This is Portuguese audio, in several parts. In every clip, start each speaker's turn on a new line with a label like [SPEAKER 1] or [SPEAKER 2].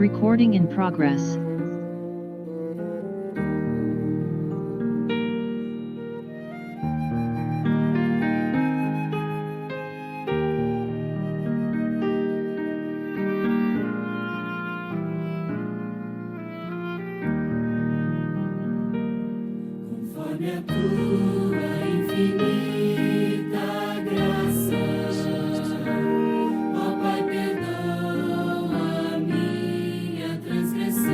[SPEAKER 1] Recording in progress.
[SPEAKER 2] Conforme a tua infinita graça, ó Pai, perdoa a minha transgressão,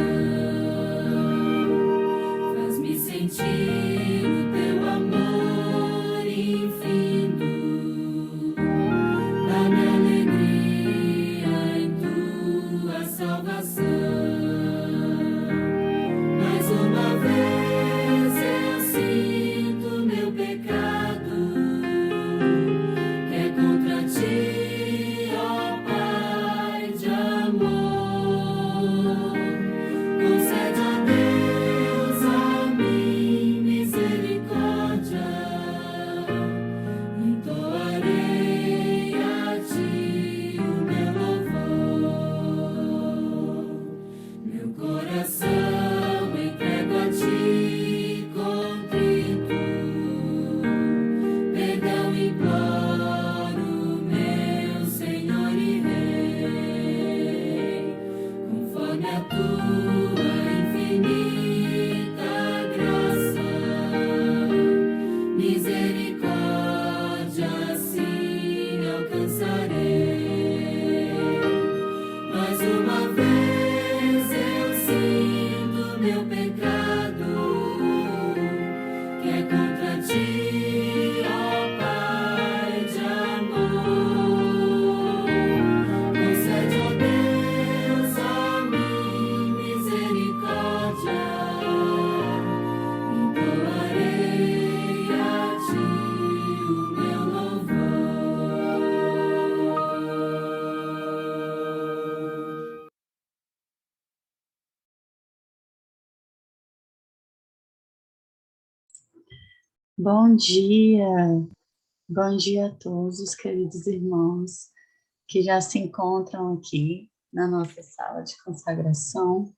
[SPEAKER 2] faz-me sentir o teu amor infinito, dá-me alegria em tua salvação. Mais uma vez eu sinto meu pecado, que é contra ti, ó Pai de amor. Concede, ó Deus, a mim misericórdia, entoarei a ti o meu louvor. Meu coração entrego a ti contrito, perdão imploro, meu Senhor e Rei, conforme a tua infinita graça, misericórdia assim alcançarei. Mais uma vez eu sinto meu pecado, que é contra ti, ó Pai de amor. Concede, ó Deus, a mim misericórdia, entoarei a ti o meu louvor.
[SPEAKER 3] Bom dia a todos os queridos irmãos que já se encontram aqui na nossa sala de consagração.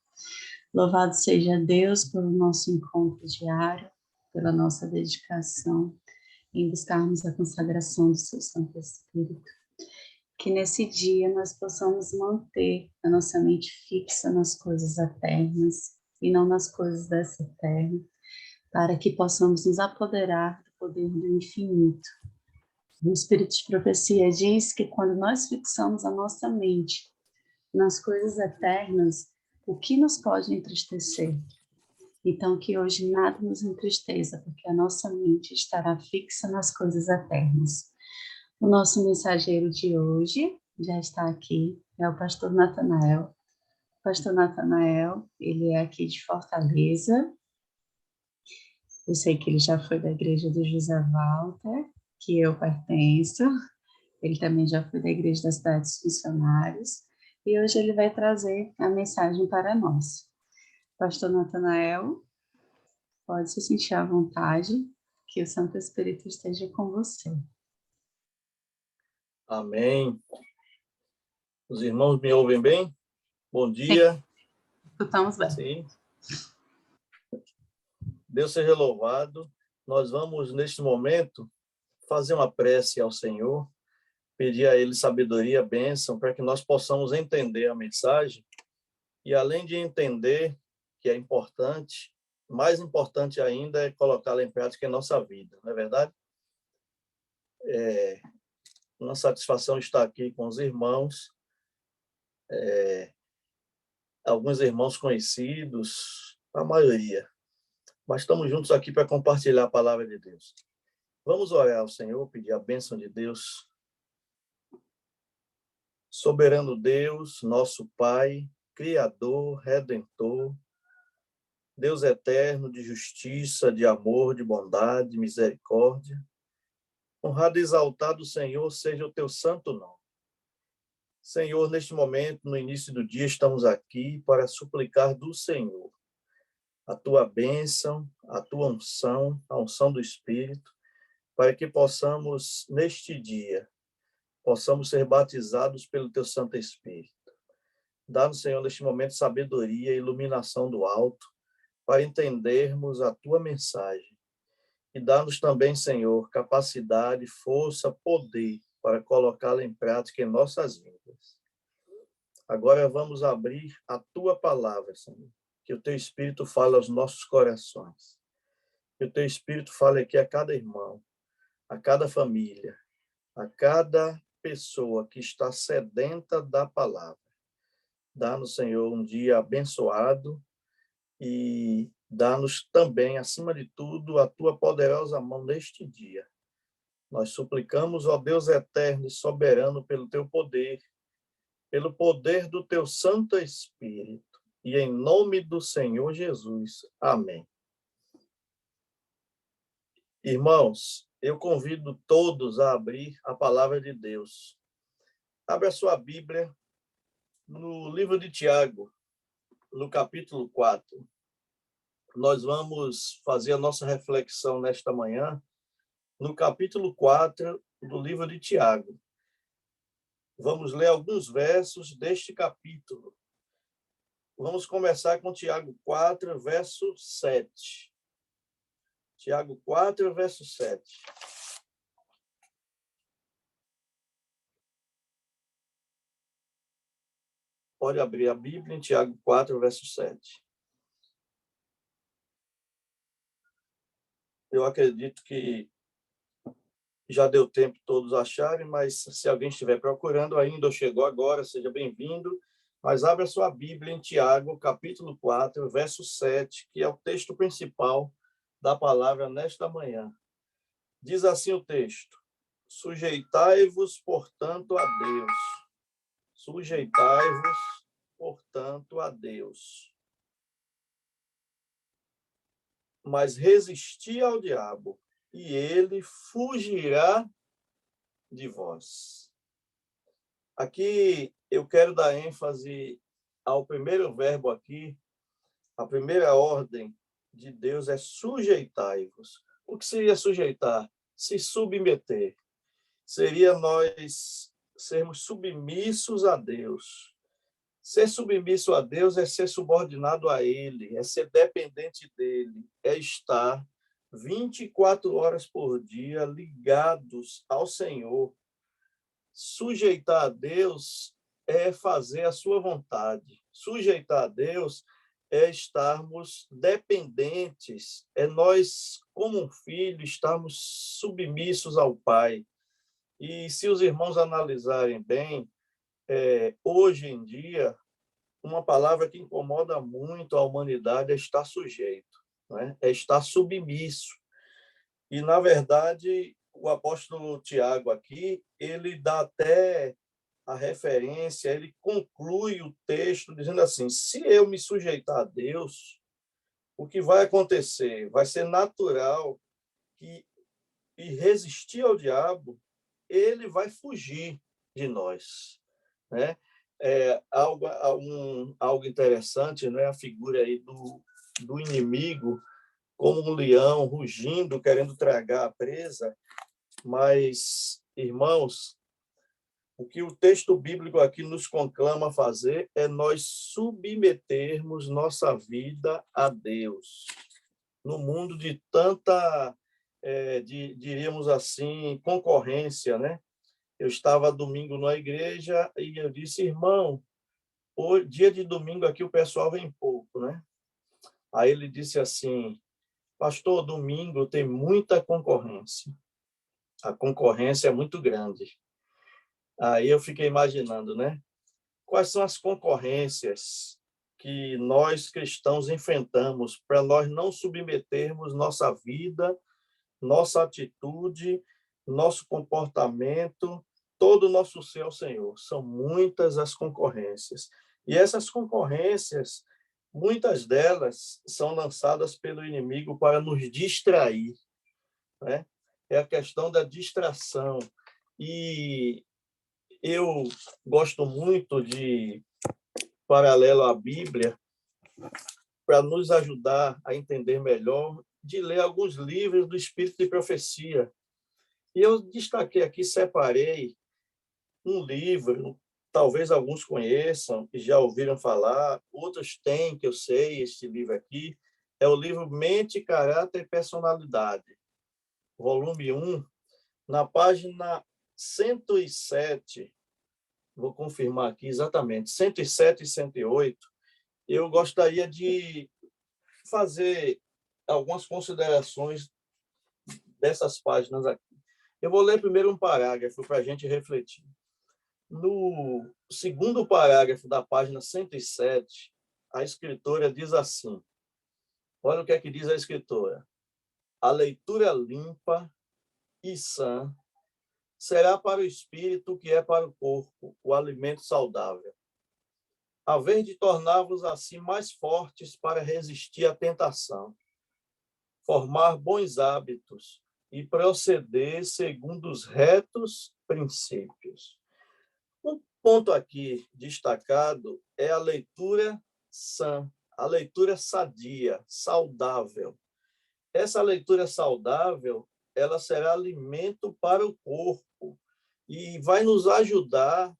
[SPEAKER 3] Louvado seja Deus pelo nosso encontro diário, pela nossa dedicação em buscarmos a consagração do seu Santo Espírito. Que nesse dia nós possamos manter a nossa mente fixa nas coisas eternas e não nas coisas dessa terra, para que possamos nos apoderar do poder do infinito. O Espírito de Profecia diz que quando nós fixamos a nossa mente nas coisas eternas, o que nos pode entristecer? Então, que hoje nada nos entristeça, porque a nossa mente estará fixa nas coisas eternas. O nosso mensageiro de hoje já está aqui, é o pastor Natanael. O pastor Natanael, ele é aqui de Fortaleza. Eu sei que ele já foi da igreja do José Walter, que eu pertenço. Ele também já foi da igreja da Cidade dos Missionários. E hoje ele vai trazer a mensagem para nós. Pastor Natanael, pode se sentir à vontade, que o Santo Espírito esteja com você.
[SPEAKER 4] Amém. Os irmãos me ouvem bem? Bom dia.
[SPEAKER 3] Escutamos bem.
[SPEAKER 4] Sim. Deus seja louvado. Nós vamos, neste momento, fazer uma prece ao Senhor, pedir a Ele sabedoria, bênção, para que nós possamos entender a mensagem e, além de entender, que é importante, mais importante ainda é colocá-la em prática em nossa vida, não é verdade? É uma satisfação estar aqui com os irmãos, alguns irmãos conhecidos, a maioria, mas estamos juntos aqui para compartilhar a palavra de Deus. Vamos orar ao Senhor, pedir a bênção de Deus. Soberano Deus, nosso Pai, Criador, Redentor, Deus eterno de justiça, de amor, de bondade, de misericórdia, honrado e exaltado, Senhor, seja o teu santo nome. Senhor, neste momento, no início do dia, estamos aqui para suplicar do Senhor a tua bênção, a tua unção, a unção do Espírito, para que possamos, neste dia, possamos ser batizados pelo teu Santo Espírito. Dá-nos, Senhor, neste momento, sabedoria e iluminação do alto para entendermos a tua mensagem. E dá-nos também, Senhor, capacidade, força, poder para colocá-la em prática em nossas vidas. Agora vamos abrir a tua palavra, Senhor. Que o teu Espírito fale aos nossos corações. Que o teu Espírito fale aqui a cada irmão, a cada família, a cada pessoa que está sedenta da palavra. Dá-nos, Senhor, um dia abençoado e dá-nos também, acima de tudo, a tua poderosa mão neste dia. Nós suplicamos, ó Deus eterno e soberano, pelo teu poder, pelo poder do teu Santo Espírito, e em nome do Senhor Jesus. Amém. Irmãos, eu convido todos a abrir a palavra de Deus. Abra a sua Bíblia no livro de Tiago, no capítulo 4. Nós vamos fazer a nossa reflexão nesta manhã no capítulo 4 do livro de Tiago. Vamos ler alguns versos deste capítulo. Vamos começar com Tiago 4, verso 7. Tiago 4, verso 7. Pode abrir a Bíblia em Tiago 4, verso 7. Eu acredito que já deu tempo todos acharem, mas se alguém estiver procurando ainda ou chegou agora, seja bem-vindo. Mas abra sua Bíblia em Tiago, capítulo 4, verso 7, que é o texto principal da palavra nesta manhã. Diz assim o texto: sujeitai-vos, portanto, a Deus. Sujeitai-vos, portanto, a Deus. Mas resisti ao diabo, e ele fugirá de vós. Aqui eu quero dar ênfase ao primeiro verbo aqui. A primeira ordem de Deus é sujeitai-vos. O que seria sujeitar? Se submeter. Seria nós sermos submissos a Deus. Ser submisso a Deus é ser subordinado a Ele, é ser dependente dEle, é estar 24 horas por dia ligados ao Senhor. Sujeitar a Deus é fazer a sua vontade. Sujeitar a Deus é estarmos dependentes, é nós, como um filho, estarmos submissos ao Pai. E se os irmãos analisarem bem, hoje em dia, uma palavra que incomoda muito a humanidade é estar sujeito, né? É estar submisso. E, na verdade, o apóstolo Tiago aqui, ele dá até a referência, ele conclui o texto dizendo assim: se eu me sujeitar a Deus, o que vai acontecer? Vai ser natural que, e resistir ao diabo, ele vai fugir de nós, né? Algo interessante, né? A figura aí do inimigo como um leão rugindo, querendo tragar a presa. Mas, irmãos, o que o texto bíblico aqui nos conclama a fazer é nós submetermos nossa vida a Deus. No mundo de tanta, diríamos assim, concorrência, né? Eu estava domingo na igreja e eu disse: irmão, hoje, dia de domingo aqui o pessoal vem pouco, né? Aí ele disse assim: pastor, domingo tem muita concorrência. A concorrência é muito grande. Aí eu fiquei imaginando, né? Quais são as concorrências que nós cristãos enfrentamos para nós não submetermos nossa vida, nossa atitude, nosso comportamento, todo o nosso ser ao Senhor. São muitas as concorrências. E essas concorrências, muitas delas são lançadas pelo inimigo para nos distrair, né? É a questão da distração. E eu gosto muito de, paralelo à Bíblia, para nos ajudar a entender melhor, de ler alguns livros do Espírito de Profecia. E eu destaquei aqui, separei um livro talvez alguns conheçam e já ouviram falar, outros têm, que eu sei, este livro aqui, é o livro Mente, Caráter e Personalidade, volume 1, na página 107, vou confirmar aqui exatamente, 107 e 108, eu gostaria de fazer algumas considerações dessas páginas aqui. Eu vou ler primeiro um parágrafo para a gente refletir. No segundo parágrafo da página 107, a escritora diz assim, olha o que é que diz a escritora: a leitura limpa e sã será para o espírito o que é para o corpo, o alimento saudável, a vez de tornar-vos assim mais fortes para resistir à tentação, formar bons hábitos e proceder segundo os retos princípios. Um ponto aqui destacado é a leitura sã, a leitura sadia, saudável. Essa leitura saudável, ela será alimento para o corpo e vai nos ajudar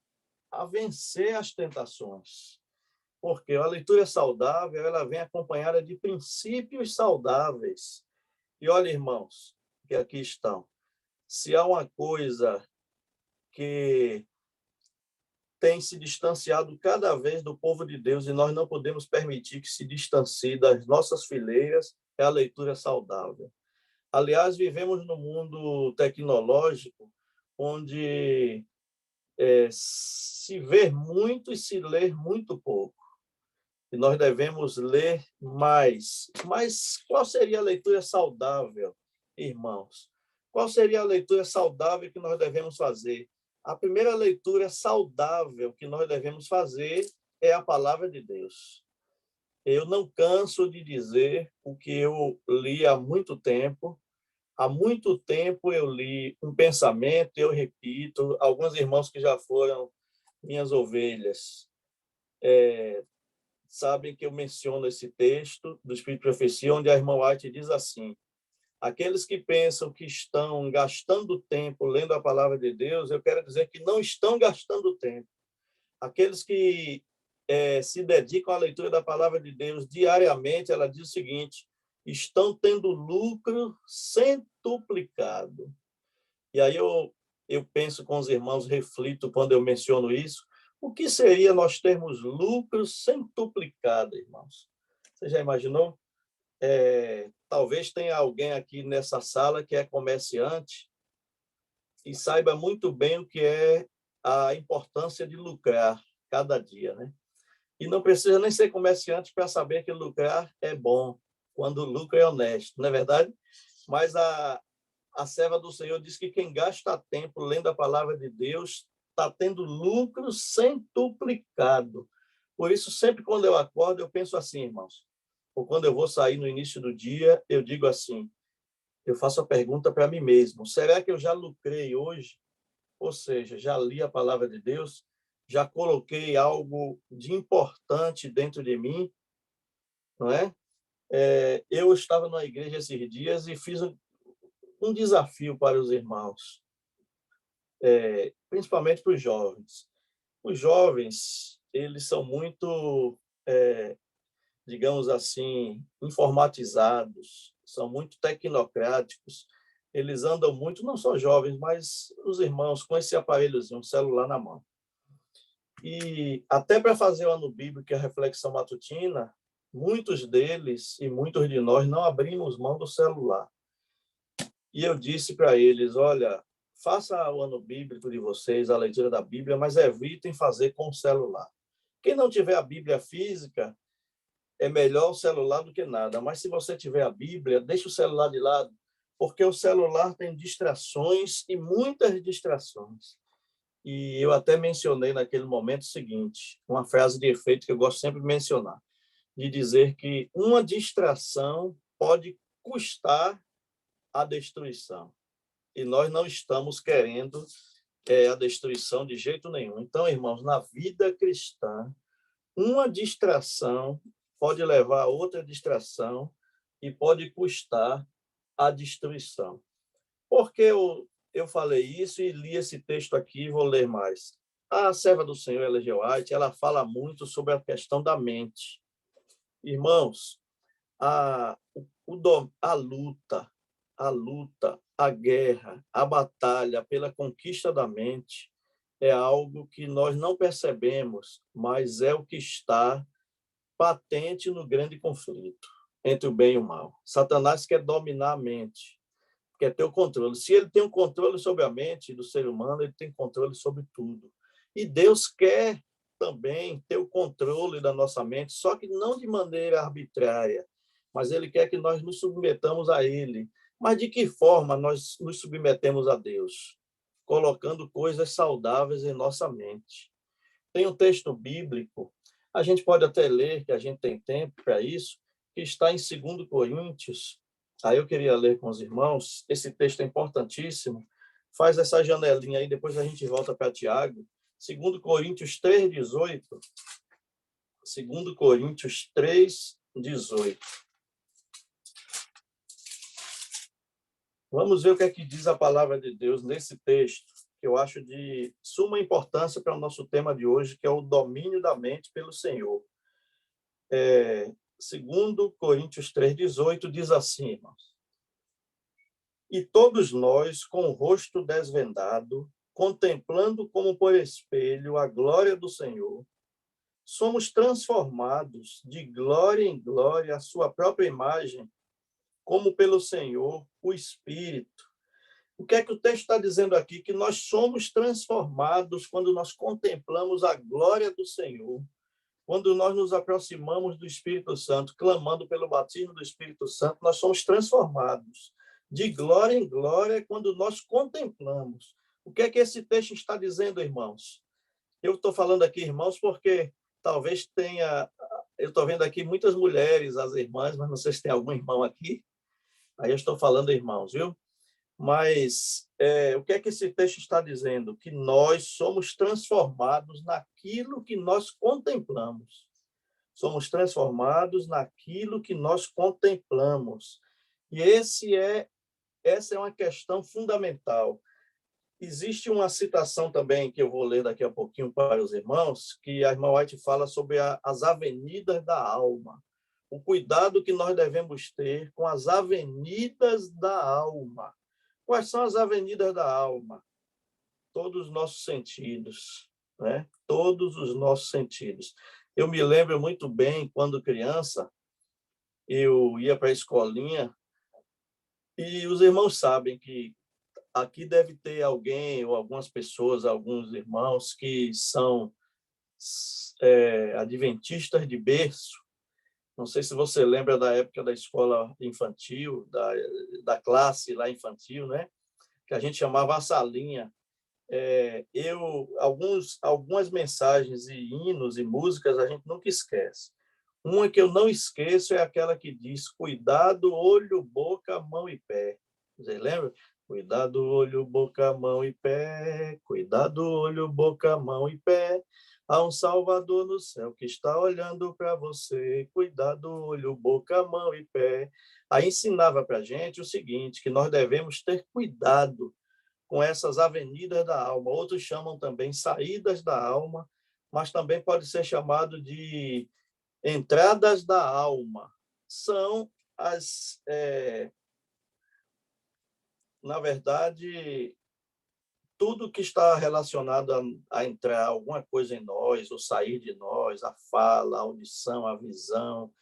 [SPEAKER 4] a vencer as tentações. Porque a leitura saudável, ela vem acompanhada de princípios saudáveis. E olha, irmãos, que aqui estão. Se há uma coisa que tem se distanciado cada vez do povo de Deus e nós não podemos permitir que se distancie das nossas fileiras, é a leitura saudável. Aliás, vivemos num mundo tecnológico onde se vê muito e se lê muito pouco. E nós devemos ler mais. Mas qual seria a leitura saudável, irmãos? Qual seria a leitura saudável que nós devemos fazer? A primeira leitura saudável que nós devemos fazer é a palavra de Deus. Eu não canso de dizer o que eu li há muito tempo. Há muito tempo eu li um pensamento, eu repito, alguns irmãos que já foram minhas ovelhas sabem que eu menciono esse texto do Espírito de Profecia, onde a irmã White diz assim: aqueles que pensam que estão gastando tempo lendo a palavra de Deus, eu quero dizer que não estão gastando tempo. Aqueles que se dedicam à leitura da palavra de Deus diariamente, ela diz o seguinte: estão tendo lucro centuplicado. E aí eu penso com os irmãos, reflito quando eu menciono isso, o que seria nós termos lucro centuplicado, irmãos? Você já imaginou? Talvez tenha alguém aqui nessa sala que é comerciante e saiba muito bem o que é a importância de lucrar cada dia, né? E não precisa nem ser comerciante para saber que lucrar é bom, quando o lucro é honesto, não é verdade? Mas a serva do Senhor diz que quem gasta tempo lendo a palavra de Deus está tendo lucro centuplicado. Por isso, sempre quando eu acordo, eu penso assim, irmãos, ou quando eu vou sair no início do dia, eu digo assim, eu faço a pergunta para mim mesmo: será que eu já lucrei hoje? Ou seja, já li a palavra de Deus, já coloquei algo de importante dentro de mim, não é? Eu estava na igreja esses dias e fiz um desafio para os irmãos, principalmente para os jovens. Os jovens, eles são muito, digamos assim, informatizados, são muito tecnocráticos, eles andam muito, não só jovens, mas os irmãos com esse aparelhozinho, um celular na mão. E até para fazer o ano bíblico e a reflexão matutina, muitos deles e muitos de nós não abrimos mão do celular. E eu disse para eles: olha, faça o ano bíblico de vocês, a leitura da Bíblia, mas evitem fazer com o celular. Quem não tiver a Bíblia física, é melhor o celular do que nada. Mas se você tiver a Bíblia, deixa o celular de lado, porque o celular tem distrações e muitas distrações. E eu até mencionei naquele momento o seguinte, uma frase de efeito que eu gosto sempre de mencionar, de dizer que uma distração pode custar a destruição. E nós não estamos querendo a destruição de jeito nenhum. Então, irmãos, na vida cristã, uma distração pode levar a outra distração e pode custar a destruição. Por que eu falei isso e li esse texto aqui e vou ler mais? A serva do Senhor, Ellen G. White, ela fala muito sobre a questão da mente. Irmãos, a luta, a guerra, a batalha pela conquista da mente é algo que nós não percebemos, mas é o que está patente no grande conflito entre o bem e o mal. Satanás quer dominar a mente, quer ter o controle. Se ele tem um controle sobre a mente do ser humano, ele tem controle sobre tudo. E Deus quer também ter o controle da nossa mente, só que não de maneira arbitrária, mas ele quer que nós nos submetamos a ele. Mas de que forma nós nos submetemos a Deus? Colocando coisas saudáveis em nossa mente. Tem um texto bíblico, a gente pode até ler, que a gente tem tempo para isso, que está em 2 Coríntios. Aí eu queria ler com os irmãos, esse texto é importantíssimo. Faz essa janelinha aí, depois a gente volta para Tiago. 2 Coríntios 3:18. 2 Coríntios 3:18. Vamos ver o que é que diz a palavra de Deus nesse texto, que eu acho de suma importância para o nosso tema de hoje, que é o domínio da mente pelo Senhor. 2 Coríntios 3:18 diz assim, irmãos: E todos nós, com o rosto desvendado, contemplando como por espelho a glória do Senhor, somos transformados de glória em glória à sua própria imagem, como pelo Senhor, o Espírito. O que é que o texto está dizendo aqui? Que nós somos transformados quando nós contemplamos a glória do Senhor, quando nós nos aproximamos do Espírito Santo, clamando pelo batismo do Espírito Santo, nós somos transformados de glória em glória quando nós contemplamos. O que é que esse texto está dizendo, irmãos? Eu estou falando aqui, irmãos, porque talvez tenha... Eu estou vendo aqui muitas mulheres, as irmãs, mas não sei se tem algum irmão aqui. Aí eu estou falando, irmãos, viu? Mas o que é que esse texto está dizendo? Que nós somos transformados naquilo que nós contemplamos. Somos transformados naquilo que nós contemplamos. E essa é uma questão fundamental. Existe uma citação também que eu vou ler daqui a pouquinho para os irmãos, que a irmã White fala sobre as avenidas da alma. O cuidado que nós devemos ter com as avenidas da alma. Quais são as avenidas da alma? Todos os nossos sentidos, né? Todos os nossos sentidos. Eu me lembro muito bem, quando criança, eu ia para a escolinha e os irmãos sabem que aqui deve ter alguém ou algumas pessoas, alguns irmãos que são adventistas de berço. Não sei se você lembra da época da escola infantil, da classe lá infantil, né? Que a gente chamava a salinha. Algumas mensagens e hinos e músicas a gente nunca esquece. Uma que eu não esqueço é aquela que diz: cuidado, olho, boca, mão e pé. Você lembra? Cuidado, olho, boca, mão e pé. Cuidado, olho, boca, mão e pé. Há um Salvador no céu que está olhando para você. Cuidado, olho, boca, mão e pé. Aí ensinava para a gente o seguinte, que nós devemos ter cuidado com essas avenidas da alma. Outros chamam também saídas da alma, mas também pode ser chamado de entradas da alma. São na verdade, tudo que está relacionado a entrar alguma coisa em nós, ou sair de nós, a fala, a audição, a visão,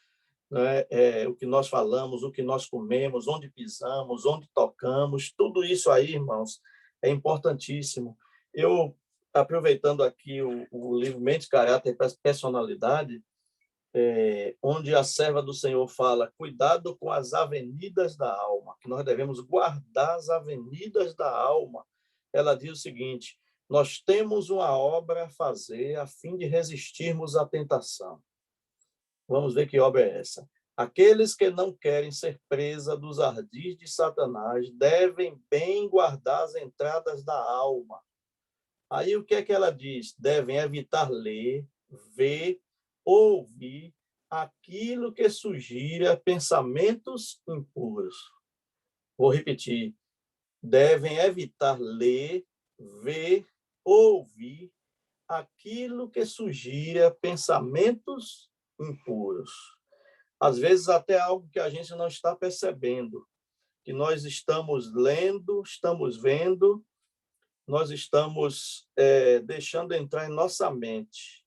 [SPEAKER 4] né? O que nós falamos, o que nós comemos, onde pisamos, onde tocamos, tudo isso aí, irmãos, é importantíssimo. Eu, aproveitando aqui o livro Mente, Caráter e Personalidade, onde a serva do Senhor fala: cuidado com as avenidas da alma, que nós devemos guardar as avenidas da alma. Ela diz o seguinte: nós temos uma obra a fazer a fim de resistirmos à tentação. Vamos ver que obra é essa. Aqueles que não querem ser presa dos ardis de Satanás devem bem guardar as entradas da alma. Aí o que é que ela diz? Devem evitar ler, ver, ouvir aquilo que sugira pensamentos impuros. Vou repetir. Devem evitar ler, ver, ouvir aquilo que sugira pensamentos impuros. Às vezes até algo que a gente não está percebendo, que nós estamos lendo, estamos vendo, nós estamos deixando entrar em nossa mente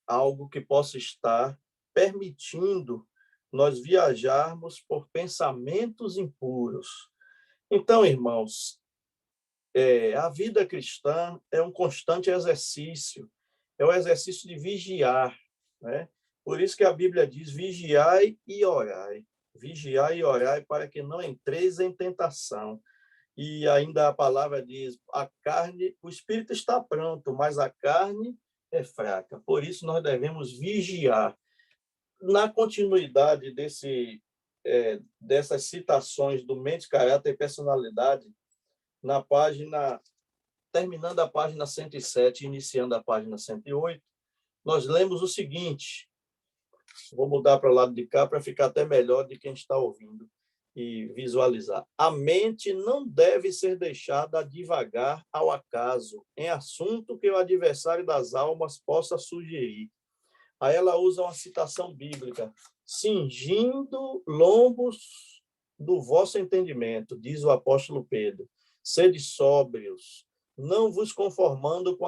[SPEAKER 4] algo que possa estar permitindo nós viajarmos por pensamentos impuros. Então, irmãos, a vida cristã é um constante exercício, é o exercício de vigiar, né? Por isso que a Bíblia diz: vigiai e orai. Vigiai e orai para que não entreis em tentação. E ainda a palavra diz: a carne, o espírito está pronto, mas a carne é fraca. Por isso nós devemos vigiar. Na continuidade dessas citações do mente, caráter e personalidade, na página, terminando a página 107, iniciando a página 108, nós lemos o seguinte. Vou mudar para o lado de cá para ficar até melhor de quem está ouvindo e visualizar. A mente não deve ser deixada divagar ao acaso em assunto que o adversário das almas possa sugerir. Aí ela usa uma citação bíblica: cingindo lombos do vosso entendimento, diz o apóstolo Pedro, sede sóbrios, não vos conformando com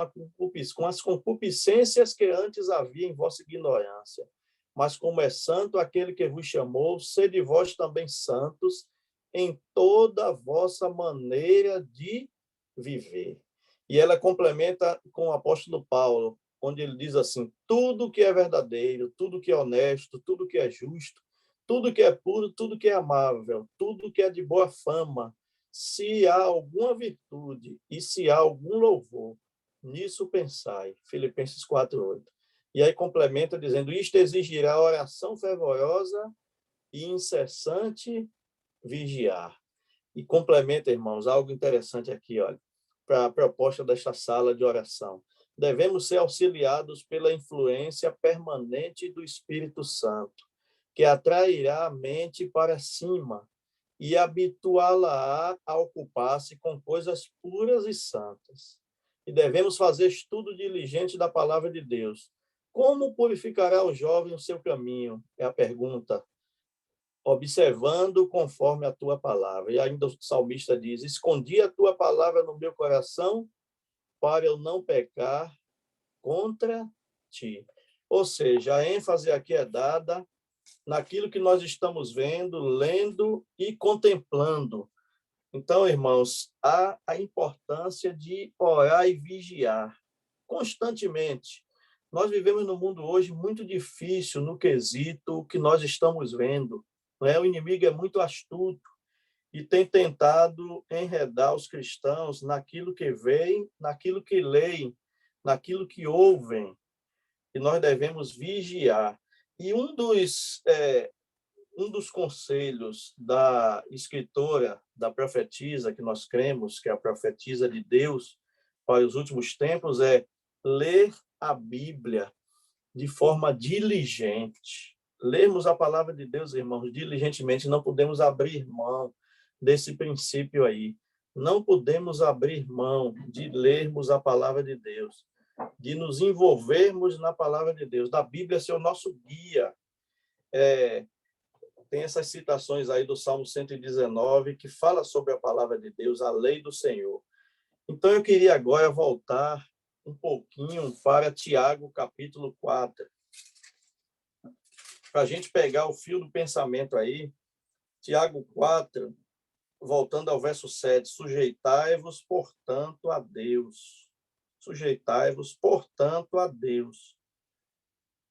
[SPEAKER 4] as concupiscências que antes havia em vossa ignorância. Mas como é santo aquele que vos chamou, sede vós também santos em toda a vossa maneira de viver. E ela complementa com o apóstolo Paulo, onde ele diz assim: tudo que é verdadeiro, tudo que é honesto, tudo que é justo, tudo que é puro, tudo que é amável, tudo que é de boa fama, se há alguma virtude e se há algum louvor, nisso pensai. Filipenses 4:8. E aí complementa dizendo: isto exigirá oração fervorosa e incessante vigiar. E complementa, irmãos, algo interessante aqui, olha, para a proposta desta sala de oração. Devemos ser auxiliados pela influência permanente do Espírito Santo, que atrairá a mente para cima e habituá-la a ocupar-se com coisas puras e santas. E devemos fazer estudo diligente da palavra de Deus. Como purificará o jovem o seu caminho? É a pergunta. Observando conforme a tua palavra. E ainda o salmista diz: escondi a tua palavra no meu coração para eu não pecar contra ti. Ou seja, a ênfase aqui é dada naquilo que nós estamos vendo, lendo e contemplando. Então, irmãos, há a importância de orar e vigiar constantemente. Nós vivemos num mundo hoje muito difícil no quesito que nós estamos vendo. O inimigo é muito astuto e tem tentado enredar os cristãos naquilo que veem, naquilo que leem, naquilo que ouvem. E nós devemos vigiar. E um dos conselhos da escritora, da profetisa, que nós cremos que é a profetisa de Deus para os últimos tempos, é ler a Bíblia de forma diligente. Lermos a palavra de Deus, irmãos, diligentemente. Não podemos abrir mão desse princípio aí. Não podemos abrir mão de lermos a palavra de Deus, de nos envolvermos na palavra de Deus, da Bíblia ser o nosso guia. Tem essas citações aí do Salmo 119, que fala sobre a palavra de Deus, a lei do Senhor. Então, eu queria agora voltar um pouquinho para Tiago, capítulo 4, para a gente pegar o fio do pensamento aí. Tiago 4, voltando ao verso 7, sujeitai-vos, portanto, a Deus. Sujeitai-vos, portanto, a Deus.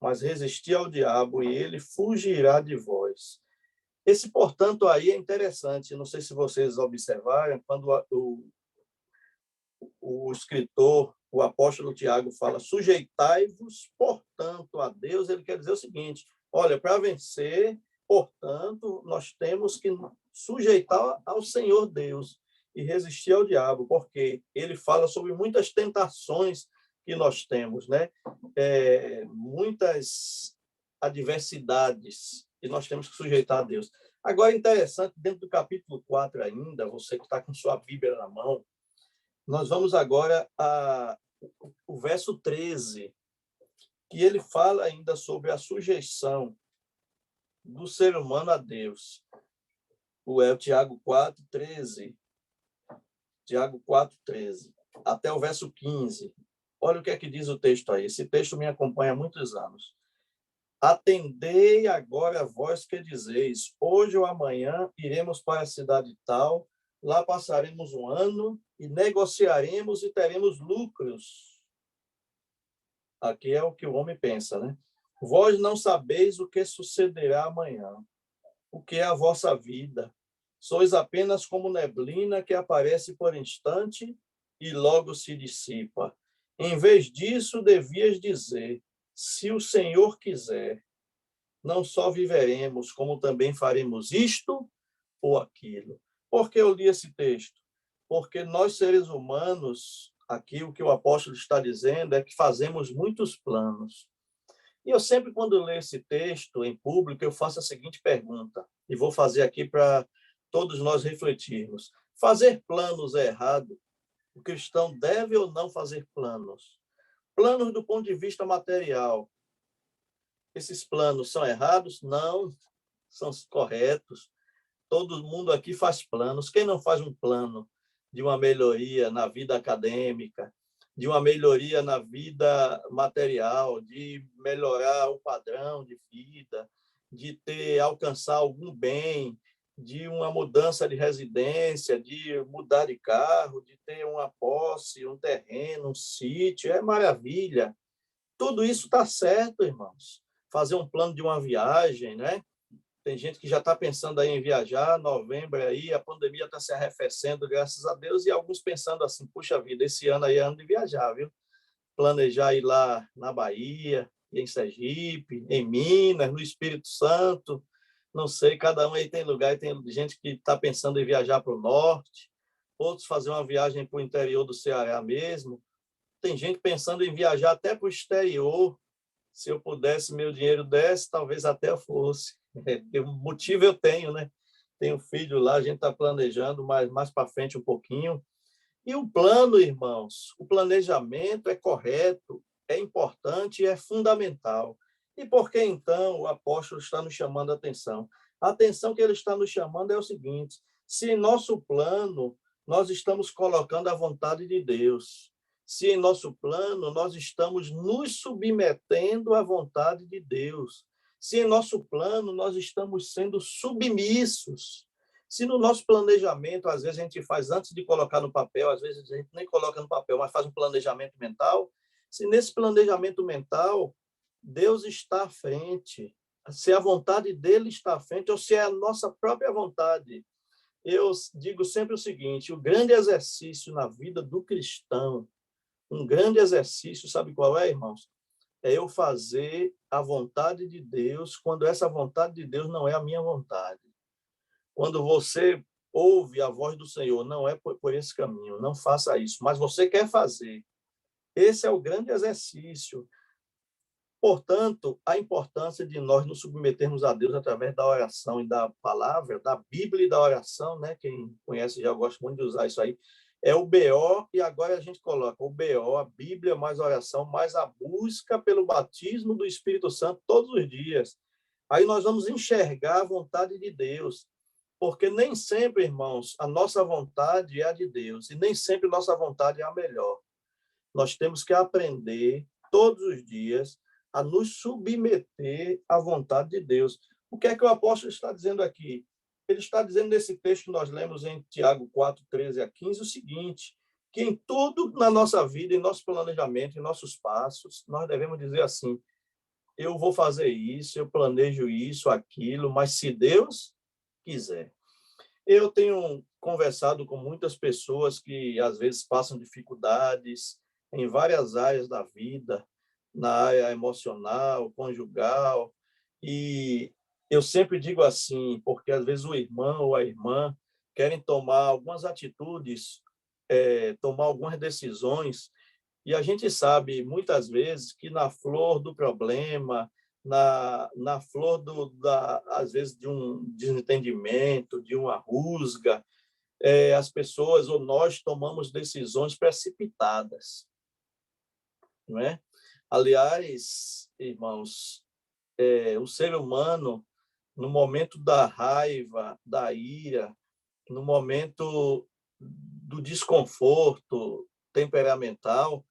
[SPEAKER 4] Mas resisti ao diabo e ele fugirá de vós. Esse, portanto, aí é interessante. Não sei se vocês observaram, quando o escritor, o apóstolo Tiago, fala sujeitai-vos, portanto, a Deus, ele quer dizer o seguinte: olha, para vencer, portanto, nós temos que sujeitar ao Senhor Deus e resistir ao diabo, porque ele fala sobre muitas tentações que nós temos, né? Muitas adversidades, e nós temos que sujeitar a Deus. Agora, interessante, dentro do capítulo 4 ainda, você que está com sua Bíblia na mão, nós vamos agora o verso 13, que ele fala ainda sobre a sujeição do ser humano a Deus. O Tiago 4:13. Tiago 4:13, até o verso 15. Olha o que é que diz o texto aí. Esse texto me acompanha há muitos anos. Atendei agora vós que dizeis, hoje ou amanhã iremos para a cidade tal, lá passaremos um ano e negociaremos e teremos lucros. Aqui é o que o homem pensa, né? Vós não sabeis o que sucederá amanhã, o que é a vossa vida. Sois apenas como neblina que aparece por instante e logo se dissipa. Em vez disso, devias dizer, se o Senhor quiser, não só viveremos, como também faremos isto ou aquilo. Por que eu li esse texto? Porque nós, seres humanos, aqui o que o apóstolo está dizendo é que fazemos muitos planos. E eu sempre, quando leio esse texto em público, eu faço a seguinte pergunta, e vou fazer aqui para todos nós refletirmos. Fazer planos é errado? O cristão deve ou não fazer planos? Planos do ponto de vista material. Esses planos são errados? Não, são corretos. Todo mundo aqui faz planos. Quem não faz um plano de uma melhoria na vida acadêmica, de uma melhoria na vida material, de melhorar o padrão de vida, de alcançar algum bem, de uma mudança de residência, de mudar de carro, de ter uma posse, um terreno, um sítio, é maravilha. Tudo isso está certo, irmãos. Fazer um plano de uma viagem, né? Tem gente que já está pensando aí em viajar, novembro aí, a pandemia está se arrefecendo, graças a Deus, e alguns pensando assim, puxa vida, esse ano aí é ano de viajar, viu? Planejar ir lá na Bahia, em Sergipe, em Minas, no Espírito Santo, não sei, cada um aí tem lugar, e tem gente que está pensando em viajar para o norte, outros fazer uma viagem para o interior do Ceará mesmo, tem gente pensando em viajar até para o exterior. Se eu pudesse, meu dinheiro desse, talvez até eu fosse. O motivo eu tenho, né? Tenho filho lá, a gente está planejando mais para frente um pouquinho. E o plano, irmãos, o planejamento é correto, é importante e é fundamental. E por que, então, o apóstolo está nos chamando a atenção? A atenção que ele está nos chamando é o seguinte: se em nosso plano nós estamos colocando a vontade de Deus, se em nosso plano nós estamos nos submetendo à vontade de Deus, se em nosso plano nós estamos sendo submissos, se no nosso planejamento, às vezes a gente faz antes de colocar no papel, às vezes a gente nem coloca no papel, mas faz um planejamento mental, se nesse planejamento mental Deus está à frente, se a vontade dele está à frente, ou se é a nossa própria vontade. Eu digo sempre o seguinte: o grande exercício na vida do cristão, um grande exercício, sabe qual é, irmãos? É eu fazer a vontade de Deus quando essa vontade de Deus não é a minha vontade. Quando você ouve a voz do Senhor, não é por esse caminho, não faça isso, mas você quer fazer. Esse é o grande exercício. Portanto, a importância de nós nos submetermos a Deus através da oração e da palavra, da Bíblia e da oração, né? Quem conhece já gosta muito de usar isso aí. É o BO, e agora a gente coloca o BO, a Bíblia mais oração, mais a busca pelo batismo do Espírito Santo todos os dias. Aí nós vamos enxergar a vontade de Deus, porque nem sempre, irmãos, a nossa vontade é a de Deus, e nem sempre nossa vontade é a melhor. Nós temos que aprender todos os dias a nos submeter à vontade de Deus. O que é que o apóstolo está dizendo aqui? Ele está dizendo nesse texto que nós lemos em Tiago 4:13-15 o seguinte: que em tudo na nossa vida, em nosso planejamento, em nossos passos, nós devemos dizer assim: eu vou fazer isso, eu planejo isso, aquilo, mas se Deus quiser. Eu tenho conversado com muitas pessoas que às vezes passam dificuldades em várias áreas da vida, na área emocional, conjugal, e eu sempre digo assim, porque às vezes o irmão ou a irmã querem tomar algumas atitudes, tomar algumas decisões, e a gente sabe muitas vezes que na flor do problema, na flor às vezes de um desentendimento, de uma rusga, as pessoas ou nós tomamos decisões precipitadas. não é? Aliás, irmãos, o ser humano, no momento da raiva, da ira, no momento do desconforto temperamental,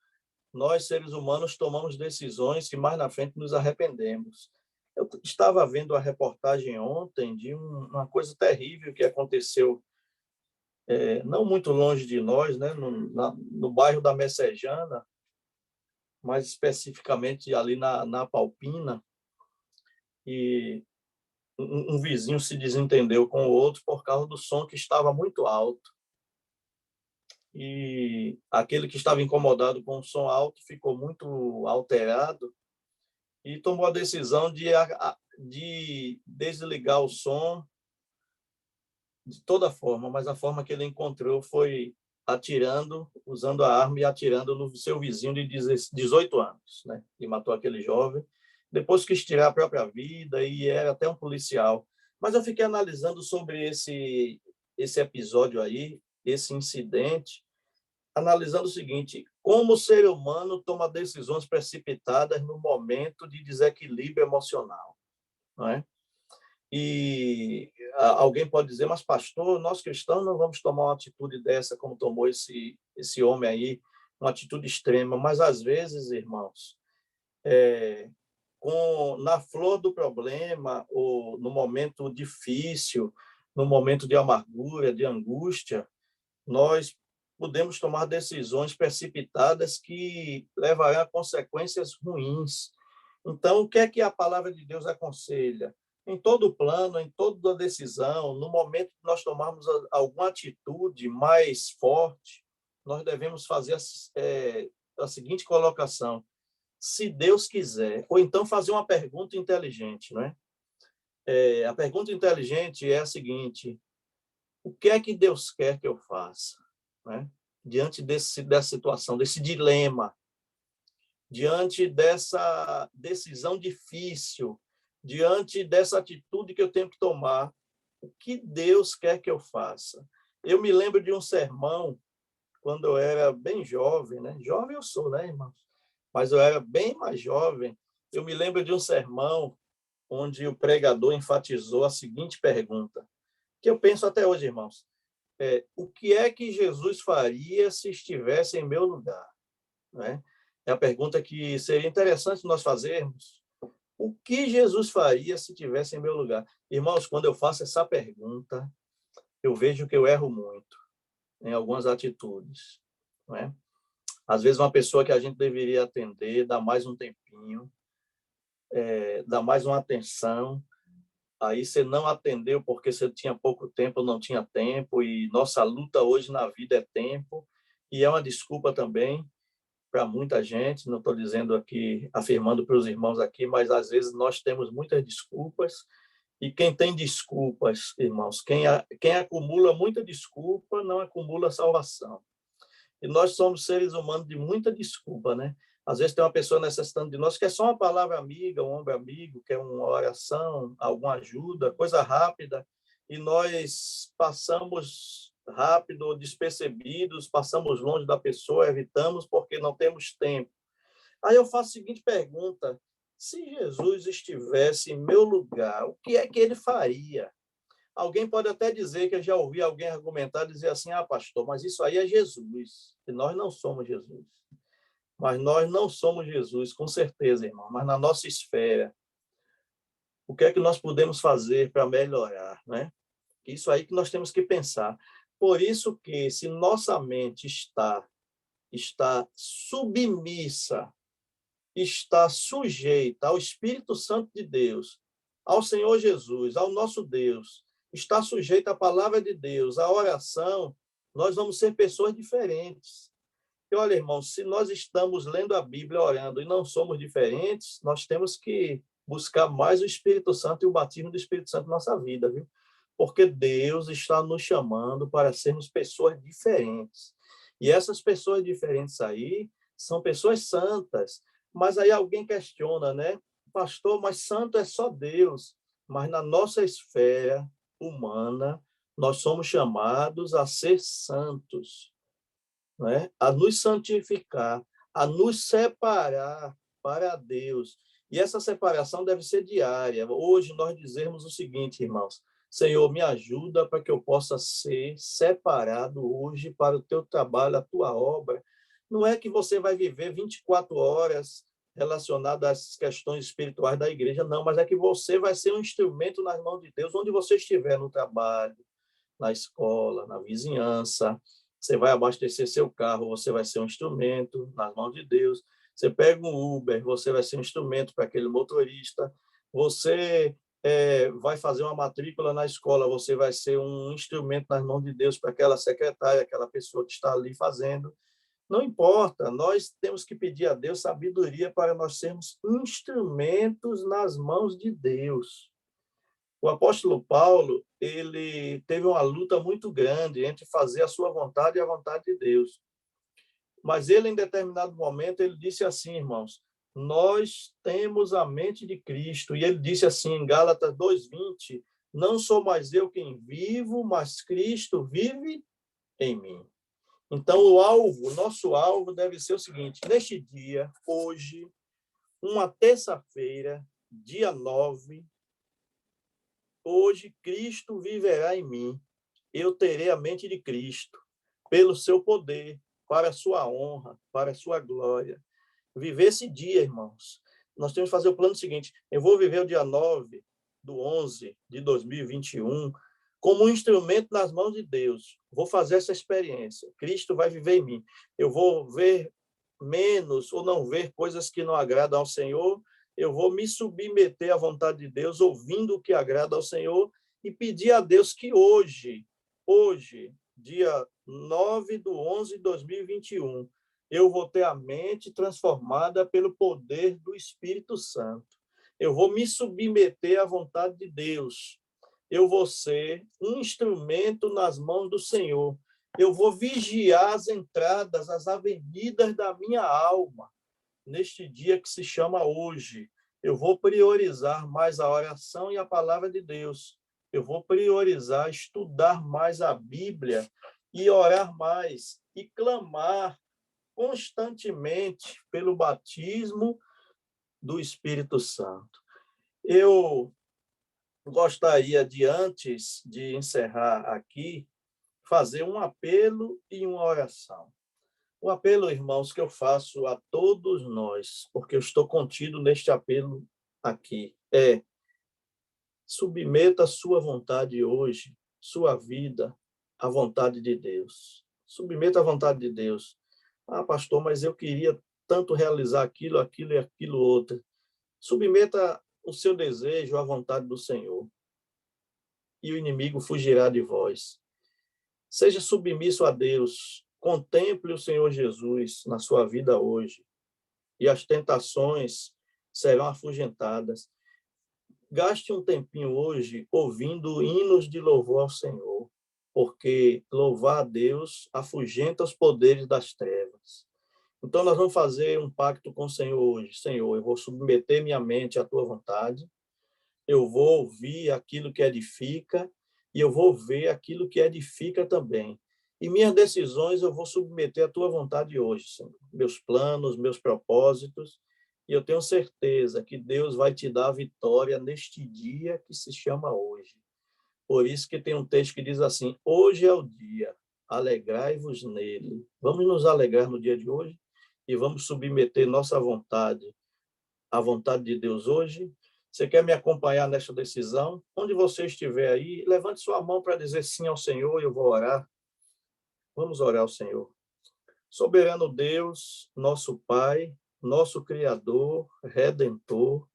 [SPEAKER 4] nós, seres humanos, tomamos decisões que mais na frente nos arrependemos. Eu estava vendo a reportagem ontem de uma coisa terrível que aconteceu não muito longe de nós, né, no bairro da Messejana, mais especificamente ali na Palpina, e um vizinho se desentendeu com o outro por causa do som que estava muito alto. E aquele que estava incomodado com o som alto ficou muito alterado e tomou a decisão de desligar o som de toda forma, mas a forma que ele encontrou foi atirando, usando a arma e atirando no seu vizinho de 18 anos, né? E matou aquele jovem. Depois quis tirar a própria vida e era até um policial. Mas eu fiquei analisando sobre esse episódio aí, esse incidente, analisando o seguinte: como o ser humano toma decisões precipitadas no momento de desequilíbrio emocional, não é? E alguém pode dizer, mas pastor, nós cristãos não vamos tomar uma atitude dessa como tomou esse homem aí, uma atitude extrema. Mas às vezes, irmãos, na flor do problema ou no momento difícil, no momento de amargura, de angústia, nós podemos tomar decisões precipitadas que levarão a consequências ruins. Então, o que é que a palavra de Deus aconselha? Em todo plano, em toda decisão, no momento que nós tomarmos alguma atitude mais forte, nós devemos fazer a seguinte colocação: se Deus quiser, ou então fazer uma pergunta inteligente, não é? A pergunta inteligente é a seguinte: o que é que Deus quer que eu faça, né? Diante dessa situação, desse dilema, diante dessa decisão difícil, diante dessa atitude que eu tenho que tomar, o que Deus quer que eu faça? Eu me lembro de um sermão quando eu era bem jovem, né? Jovem eu sou, né, irmãos? Mas eu era bem mais jovem. Eu me lembro de um sermão onde o pregador enfatizou a seguinte pergunta, que eu penso até hoje, irmãos: o que é que Jesus faria se estivesse em meu lugar? Né? É a pergunta que seria interessante nós fazermos. O que Jesus faria se estivesse em meu lugar? Irmãos, quando eu faço essa pergunta, eu vejo que eu erro muito em algumas atitudes. Não é? Às vezes, uma pessoa que a gente deveria atender, dá mais um tempinho, dá mais uma atenção, aí você não atendeu porque você tinha pouco tempo ou não tinha tempo, e nossa luta hoje na vida é tempo, e é uma desculpa também para muita gente, não estou dizendo aqui, afirmando para os irmãos aqui, mas às vezes nós temos muitas desculpas, e quem tem desculpas, irmãos, quem acumula muita desculpa não acumula salvação. E nós somos seres humanos de muita desculpa, né? Às vezes tem uma pessoa necessitando de nós, que é só uma palavra amiga, um ombro amigo, que é uma oração, alguma ajuda, coisa rápida, e nós passamos rápido, despercebidos, passamos longe da pessoa, evitamos porque não temos tempo. Aí eu faço a seguinte pergunta: se Jesus estivesse em meu lugar, o que é que ele faria? Alguém pode até dizer, que eu já ouvi alguém argumentar, dizer assim: ah, pastor, mas isso aí é Jesus, e nós não somos Jesus. Mas nós não somos Jesus, com certeza, irmão. Mas na nossa esfera, o que é que nós podemos fazer para melhorar, né? Isso aí que nós temos que pensar. Por isso que, se nossa mente está submissa, está sujeita ao Espírito Santo de Deus, ao Senhor Jesus, ao nosso Deus, está sujeita à palavra de Deus, à oração, nós vamos ser pessoas diferentes. E olha, irmãos, se nós estamos lendo a Bíblia, orando, e não somos diferentes, nós temos que buscar mais o Espírito Santo e o batismo do Espírito Santo na nossa vida, viu? Porque Deus está nos chamando para sermos pessoas diferentes. E essas pessoas diferentes aí são pessoas santas. Mas aí alguém questiona, né? Pastor, mas santo é só Deus. Mas na nossa esfera humana, nós somos chamados a ser santos, né? A nos santificar, a nos separar para Deus. E essa separação deve ser diária. Hoje nós dizemos o seguinte, irmãos: Senhor, me ajuda para que eu possa ser separado hoje para o teu trabalho, a tua obra. Não é que você vai viver 24 horas relacionado às questões espirituais da igreja, não, mas é que você vai ser um instrumento nas mãos de Deus, onde você estiver, no trabalho, na escola, na vizinhança. Você vai abastecer seu carro, você vai ser um instrumento nas mãos de Deus. Você pega um Uber, você vai ser um instrumento para aquele motorista. Você vai fazer uma matrícula na escola, você vai ser um instrumento nas mãos de Deus para aquela secretária, aquela pessoa que está ali fazendo. Não importa, nós temos que pedir a Deus sabedoria para nós sermos instrumentos nas mãos de Deus. O apóstolo Paulo, ele teve uma luta muito grande entre fazer a sua vontade e a vontade de Deus. Mas ele, em determinado momento, ele disse assim, irmãos: nós temos a mente de Cristo. E ele disse assim, em Gálatas 2:20, não sou mais eu quem vivo, mas Cristo vive em mim. Então, o nosso alvo deve ser o seguinte: neste dia, hoje, uma terça-feira, dia 9, hoje Cristo viverá em mim. Eu terei a mente de Cristo, pelo seu poder, para a sua honra, para a sua glória. Viver esse dia, irmãos. Nós temos que fazer o plano seguinte: eu vou viver o dia 9/11 de 2021 como um instrumento nas mãos de Deus. Vou fazer essa experiência. Cristo vai viver em mim. Eu vou ver menos ou não ver coisas que não agradam ao Senhor. Eu vou me submeter à vontade de Deus, ouvindo o que agrada ao Senhor, e pedir a Deus que hoje, dia 9/11 de 2021, eu vou ter a mente transformada pelo poder do Espírito Santo. Eu vou me submeter à vontade de Deus. Eu vou ser um instrumento nas mãos do Senhor. Eu vou vigiar as entradas, as avenidas da minha alma, neste dia que se chama hoje. Eu vou priorizar mais a oração e a palavra de Deus. Eu vou priorizar estudar mais a Bíblia e orar mais e clamar constantemente pelo batismo do Espírito Santo. Eu gostaria de, antes de encerrar aqui, fazer um apelo e uma oração. O apelo, irmãos, que eu faço a todos nós, porque eu estou contido neste apelo aqui, é: submeta a sua vontade hoje, sua vida, à vontade de Deus. Submeta à vontade de Deus. Ah, pastor, mas eu queria tanto realizar aquilo, aquilo e aquilo outro. Submeta o seu desejo à vontade do Senhor, e o inimigo fugirá de vós. Seja submisso a Deus. Contemple o Senhor Jesus na sua vida hoje, e as tentações serão afugentadas. Gaste um tempinho hoje ouvindo hinos de louvor ao Senhor, porque louvar a Deus afugenta os poderes das trevas. Então, nós vamos fazer um pacto com o Senhor hoje. Senhor, eu vou submeter minha mente à tua vontade, eu vou ouvir aquilo que edifica e eu vou ver aquilo que edifica também. E minhas decisões eu vou submeter à tua vontade hoje, Senhor. Meus planos, meus propósitos. E eu tenho certeza que Deus vai te dar a vitória neste dia que se chama hoje. Por isso que tem um texto que diz assim: hoje é o dia, alegrai-vos nele. Vamos nos alegrar no dia de hoje e vamos submeter nossa vontade à vontade de Deus hoje. Você quer me acompanhar nesta decisão? Onde você estiver aí, levante sua mão para dizer sim ao Senhor e eu vou orar. Vamos orar ao Senhor. Soberano Deus, nosso Pai, nosso Criador, Redentor,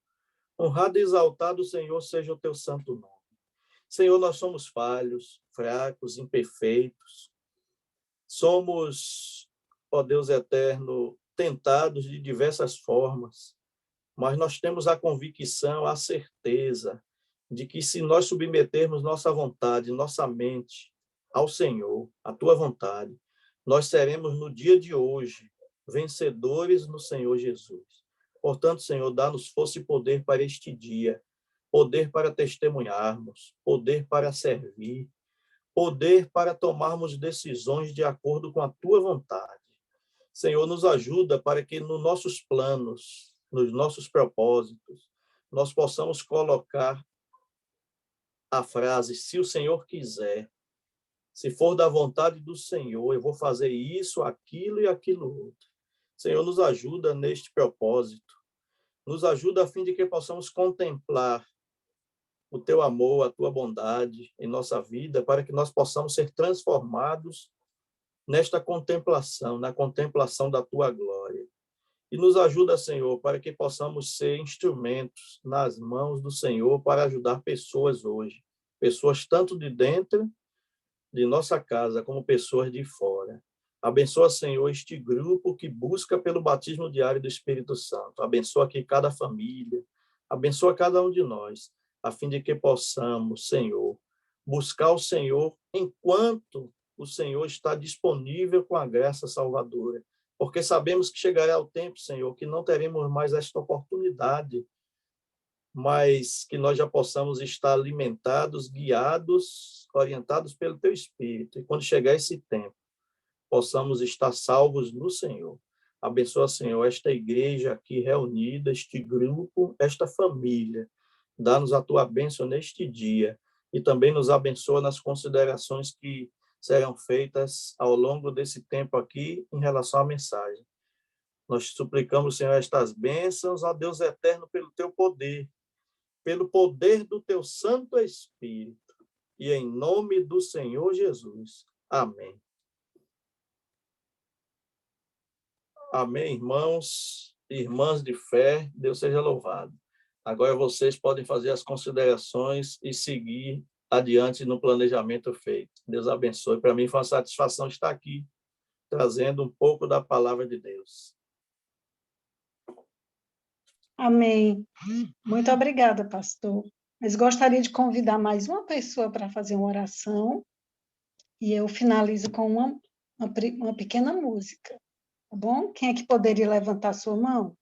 [SPEAKER 4] honrado e exaltado, Senhor, seja o teu santo nome. Senhor, nós somos falhos, fracos, imperfeitos. Somos, ó Deus eterno, tentados de diversas formas, mas nós temos a convicção, a certeza de que se nós submetermos nossa vontade, nossa mente ao Senhor, à tua vontade, nós seremos no dia de hoje vencedores no Senhor Jesus. Portanto, Senhor, dá-nos força e poder para este dia, poder para testemunharmos, poder para servir, poder para tomarmos decisões de acordo com a tua vontade. Senhor, nos ajuda para que nos nossos planos, nos nossos propósitos, nós possamos colocar a frase, se o Senhor quiser, se for da vontade do Senhor, eu vou fazer isso, aquilo e aquilo outro. Senhor, nos ajuda neste propósito. Nos ajuda a fim de que possamos contemplar o teu amor, a tua bondade em nossa vida, para que nós possamos ser transformados nesta contemplação, na contemplação da tua glória. E nos ajuda, Senhor, para que possamos ser instrumentos nas mãos do Senhor para ajudar pessoas hoje. Pessoas tanto de dentro de nossa casa, como pessoas de fora. Abençoa, Senhor, este grupo que busca pelo batismo diário do Espírito Santo. Abençoa aqui cada família. Abençoa cada um de nós, a fim de que possamos, Senhor, buscar o Senhor enquanto o Senhor está disponível com a graça salvadora. Porque sabemos que chegará o tempo, Senhor, que não teremos mais esta oportunidade, mas que nós já possamos estar alimentados, guiados, orientados pelo Teu Espírito. E quando chegar esse tempo, possamos estar salvos no Senhor. Abençoa, Senhor, esta igreja aqui reunida, este grupo, esta família. Dá-nos a Tua bênção neste dia e também nos abençoa nas considerações que serão feitas ao longo desse tempo aqui em relação à mensagem. Nós suplicamos, Senhor, estas bênçãos, ó Deus eterno, pelo Teu poder, pelo poder do Teu Santo Espírito, e em nome do Senhor Jesus. Amém. Amém, irmãos e irmãs de fé, Deus seja louvado. Agora vocês podem fazer as considerações e seguir adiante no planejamento feito. Deus abençoe. Para mim foi uma satisfação estar aqui, trazendo um pouco da palavra de Deus.
[SPEAKER 1] Amém. Muito obrigada, pastor. Mas gostaria de convidar mais uma pessoa para fazer uma oração e eu finalizo com uma pequena música, tá bom? Quem é que poderia levantar sua mão?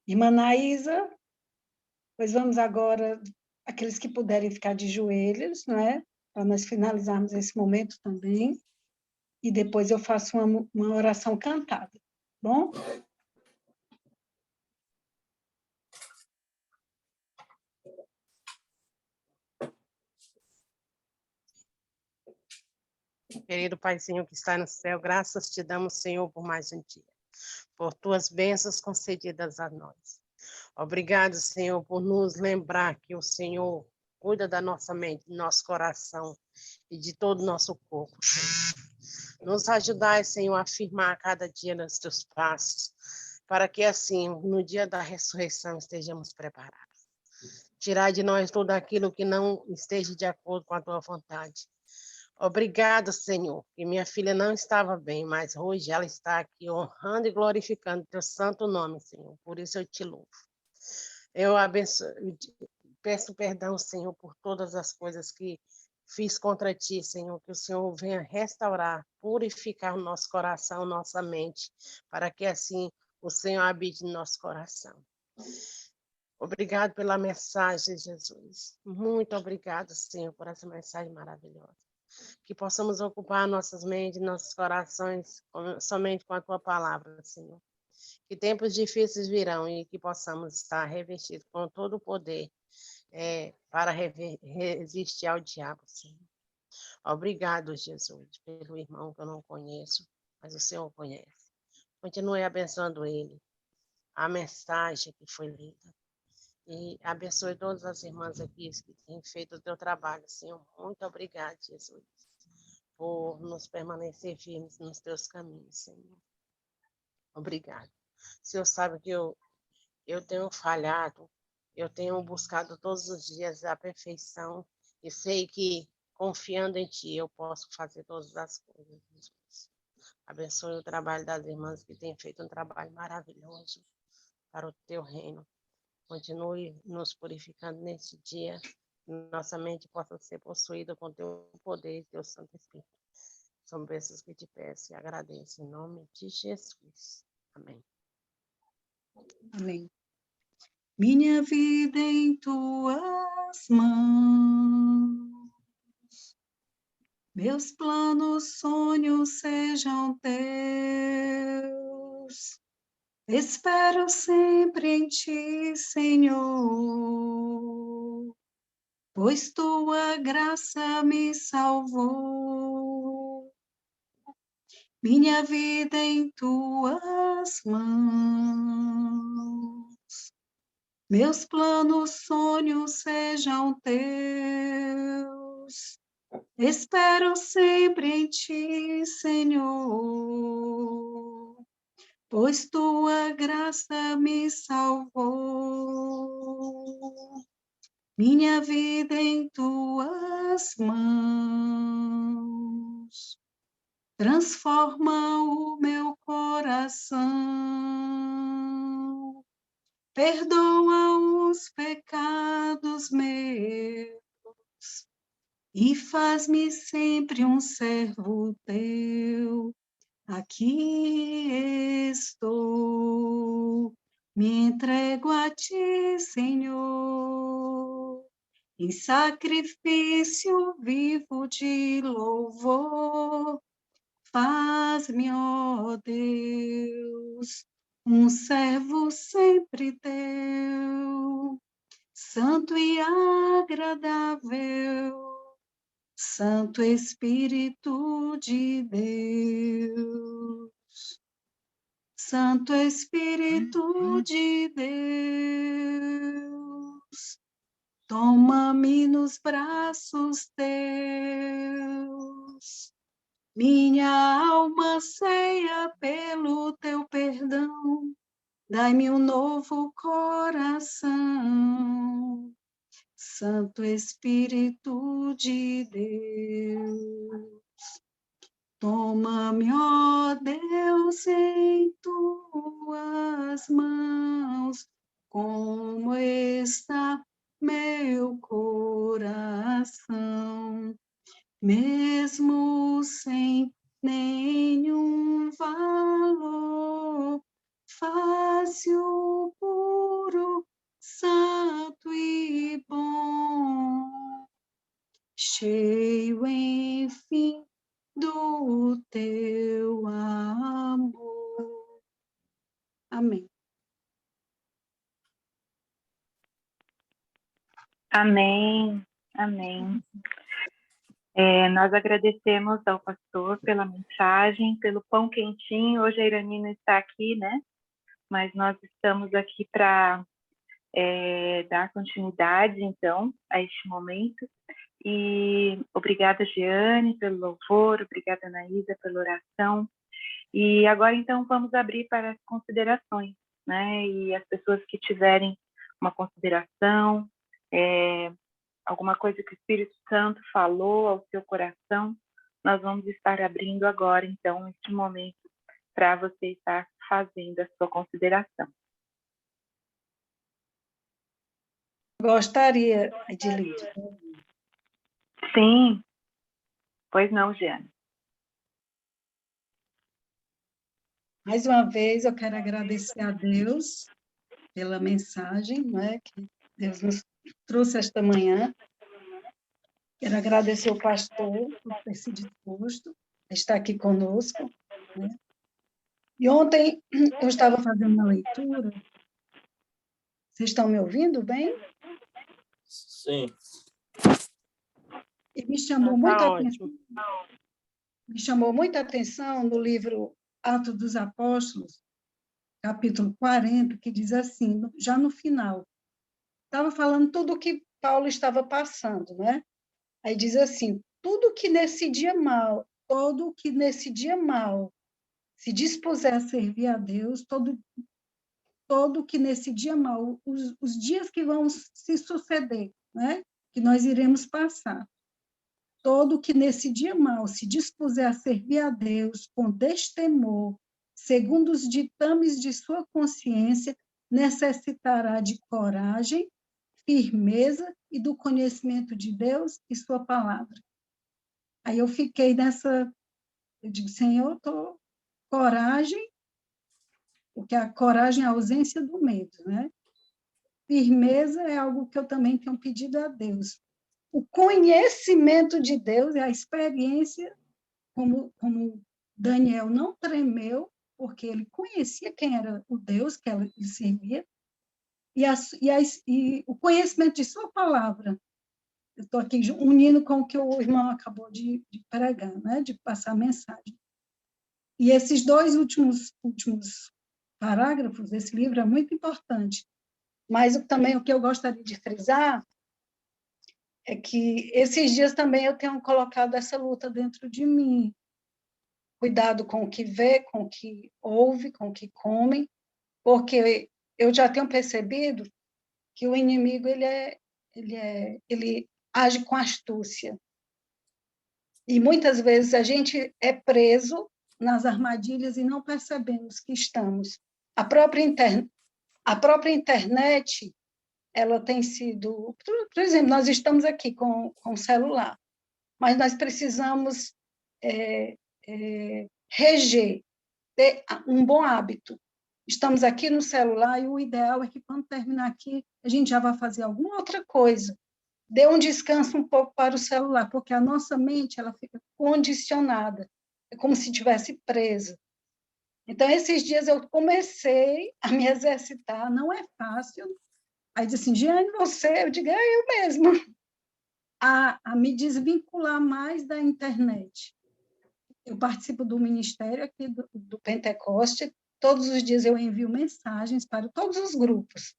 [SPEAKER 1] Irmã Naísa, pois vamos agora, aqueles que puderem ficar de joelhos, não é? Para nós finalizarmos esse momento também. E depois eu faço uma oração cantada, tá bom?
[SPEAKER 5] Querido Paizinho que está no céu, graças te damos, Senhor, por mais um dia, por tuas bênçãos concedidas a nós. Obrigado, Senhor, por nos lembrar que o Senhor cuida da nossa mente, do nosso coração e de todo o nosso corpo, Senhor. Nos ajudai, Senhor, a afirmar a cada dia nos teus passos, para que assim, no dia da ressurreição, estejamos preparados. Tirar de nós tudo aquilo que não esteja de acordo com a tua vontade. Obrigado, Senhor, que minha filha não estava bem, mas hoje ela está aqui honrando e glorificando teu santo nome, Senhor. Por isso eu te louvo. Eu peço perdão, Senhor, por todas as coisas que fiz contra ti, Senhor, que o Senhor venha restaurar, purificar o nosso coração, nossa mente, para que assim o Senhor habite no nosso coração. Obrigado pela mensagem, Jesus. Muito obrigado, Senhor, por essa mensagem maravilhosa. Que possamos ocupar nossas mentes, nossos corações somente com a tua palavra, Senhor. Que tempos difíceis virão e que possamos estar revestidos com todo o poder para resistir ao diabo, Senhor. Obrigado, Jesus, pelo irmão que eu não conheço, mas o Senhor conhece. Continue abençoando ele, a mensagem que foi lida. E abençoe todas as irmãs aqui que têm feito o teu trabalho, Senhor. Muito obrigado, Jesus, por nos permanecer firmes nos teus caminhos, Senhor. Obrigado. O Senhor sabe que eu tenho falhado, eu tenho buscado todos os dias a perfeição e sei que, confiando em Ti, eu posso fazer todas as coisas, Jesus. Abençoe o trabalho das irmãs que têm feito um trabalho maravilhoso para o Teu reino. Continue nos purificando neste dia, nossa mente possa ser possuída com Teu poder e Teu Santo Espírito. São bênçãos que te peço e agradeço em nome de Jesus. Amém.
[SPEAKER 1] Amém. Minha vida em tuas mãos, meus planos, sonhos sejam teus. Espero sempre em ti, Senhor, pois tua graça me salvou. Minha vida em tuas mãos. Meus planos, sonhos sejam teus. Espero sempre em ti, Senhor, pois tua graça me salvou. Minha vida em tuas mãos. Transforma o meu coração. Perdoa os pecados meus e faz-me sempre um servo teu. Aqui estou, me entrego a ti, Senhor, em sacrifício vivo de louvor. Faz-me, ó Deus, um servo sempre teu, santo e agradável, Santo Espírito de Deus. Santo Espírito de Deus, toma-me nos braços teus. Minha alma anseia pelo teu perdão, dai-me um novo coração, Santo Espírito de Deus. Toma-me, ó Deus, em tuas mãos, como está meu coração. Mesmo sem nenhum valor, fácil, puro, santo e bom, cheio, enfim, do teu amor. Amém.
[SPEAKER 6] Amém, amém. Nós agradecemos ao pastor pela mensagem, pelo pão quentinho. Hoje a Irani não está aqui, né? Mas nós estamos aqui para dar continuidade, então, a este momento. E obrigada, Jeane, pelo louvor, obrigada, Anaísa, pela oração. E agora, então, vamos abrir para as considerações, né? E as pessoas que tiverem uma consideração, alguma coisa que o Espírito Santo falou ao seu coração, nós vamos estar abrindo agora, então, este momento para você estar fazendo a sua consideração.
[SPEAKER 1] Gostaria, Edilide.
[SPEAKER 6] Sim. Pois não, Jeane.
[SPEAKER 1] Mais uma vez, eu quero agradecer a Deus pela mensagem, não é, que Deus nos trouxe esta manhã. Quero agradecer o pastor por ter se disposto a estar aqui conosco, né? E ontem eu estava fazendo uma leitura. Vocês estão me ouvindo bem?
[SPEAKER 4] Sim.
[SPEAKER 1] E me chamou muita atenção no livro Atos dos Apóstolos, capítulo 40, que diz assim, já no final, estava falando tudo o que Paulo estava passando, né? Aí diz assim, todo que nesse dia mal se dispuser a servir a Deus, todo que nesse dia mal, os dias que vão se suceder, né? Que nós iremos passar, todo que nesse dia mal se dispuser a servir a Deus com destemor, segundo os ditames de sua consciência, necessitará de coragem, firmeza e do conhecimento de Deus e sua palavra. Aí eu fiquei eu digo, Senhor, coragem, porque a coragem é a ausência do medo, né? Firmeza é algo que eu também tenho pedido a Deus, o conhecimento de Deus e a experiência, como Daniel não tremeu, porque ele conhecia quem era o Deus que ele servia, e o conhecimento de sua palavra. Eu estou aqui unindo com o que o irmão acabou de pregar, né? De passar a mensagem. E esses dois últimos parágrafos desse livro é muito importante. Mas também o que eu gostaria de frisar é que esses dias também eu tenho colocado essa luta dentro de mim. Cuidado com o que vê, com o que ouve, com o que come, porque eu já tenho percebido que o inimigo ele age com astúcia. E muitas vezes a gente é preso nas armadilhas e não percebemos que estamos. A própria internet, ela tem sido... Por exemplo, nós estamos aqui com o celular, mas nós precisamos reger, ter um bom hábito. Estamos aqui no celular e o ideal é que, quando terminar aqui, a gente já vai fazer alguma outra coisa. Dê um descanso um pouco para o celular, porque a nossa mente ela fica condicionada, é como se estivesse presa. Então, esses dias eu comecei a me exercitar, não é fácil. Aí disse assim, Giane, você? Eu digo, é eu mesma. A me desvincular mais da internet. Eu participo do ministério aqui do Pentecoste, todos os dias eu envio mensagens para todos os grupos,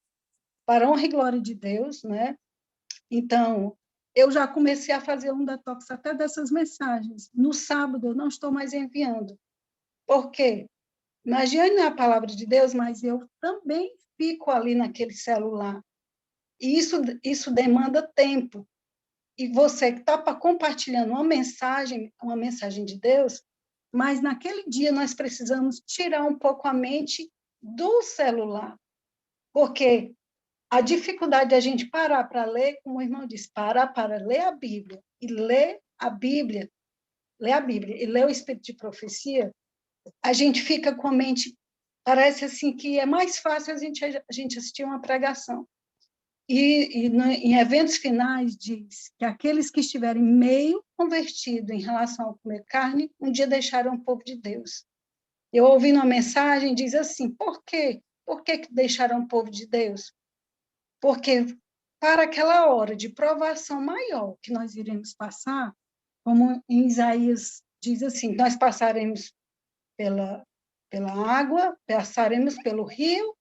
[SPEAKER 1] para a honra e glória de Deus, né? Então, eu já comecei a fazer um detox até dessas mensagens. No sábado, eu não estou mais enviando. Por quê? Imagine a palavra de Deus, mas eu também fico ali naquele celular. E isso demanda tempo. E você que está compartilhando uma mensagem de Deus, mas naquele dia nós precisamos tirar um pouco a mente do celular. Porque a dificuldade de a gente parar para ler, como o irmão disse, parar para ler a Bíblia e ler e ler o Espírito de Profecia, a gente fica com a mente, parece assim que é mais fácil a gente assistir uma pregação. Em eventos finais diz que aqueles que estiverem meio convertidos em relação ao comer carne, um dia deixaram o povo de Deus. Eu ouvi uma mensagem, diz assim, por quê? Por que deixaram o povo de Deus? Porque para aquela hora de provação maior que nós iremos passar, como em Isaías diz assim, nós passaremos pela água, passaremos pelo rio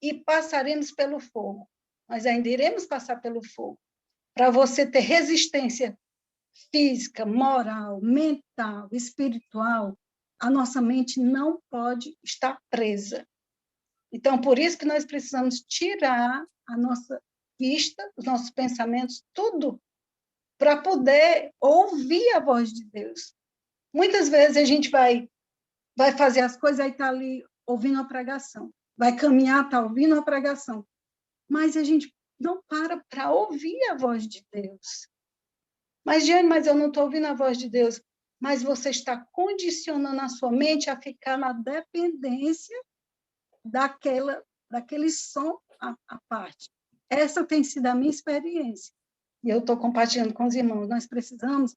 [SPEAKER 1] e passaremos pelo fogo. Nós ainda iremos passar pelo fogo. Para você ter resistência física, moral, mental, espiritual, a nossa mente não pode estar presa. Então, por isso que nós precisamos tirar a nossa vista, os nossos pensamentos, tudo, para poder ouvir a voz de Deus. Muitas vezes a gente vai fazer as coisas, aí está ali ouvindo a pregação. Vai caminhar, está ouvindo a pregação. Mas a gente não para ouvir a voz de Deus. Mas, Jane, eu não estou ouvindo a voz de Deus. Mas você está condicionando a sua mente a ficar na dependência daquele som à parte. Essa tem sido a minha experiência. E eu estou compartilhando com os irmãos. Nós precisamos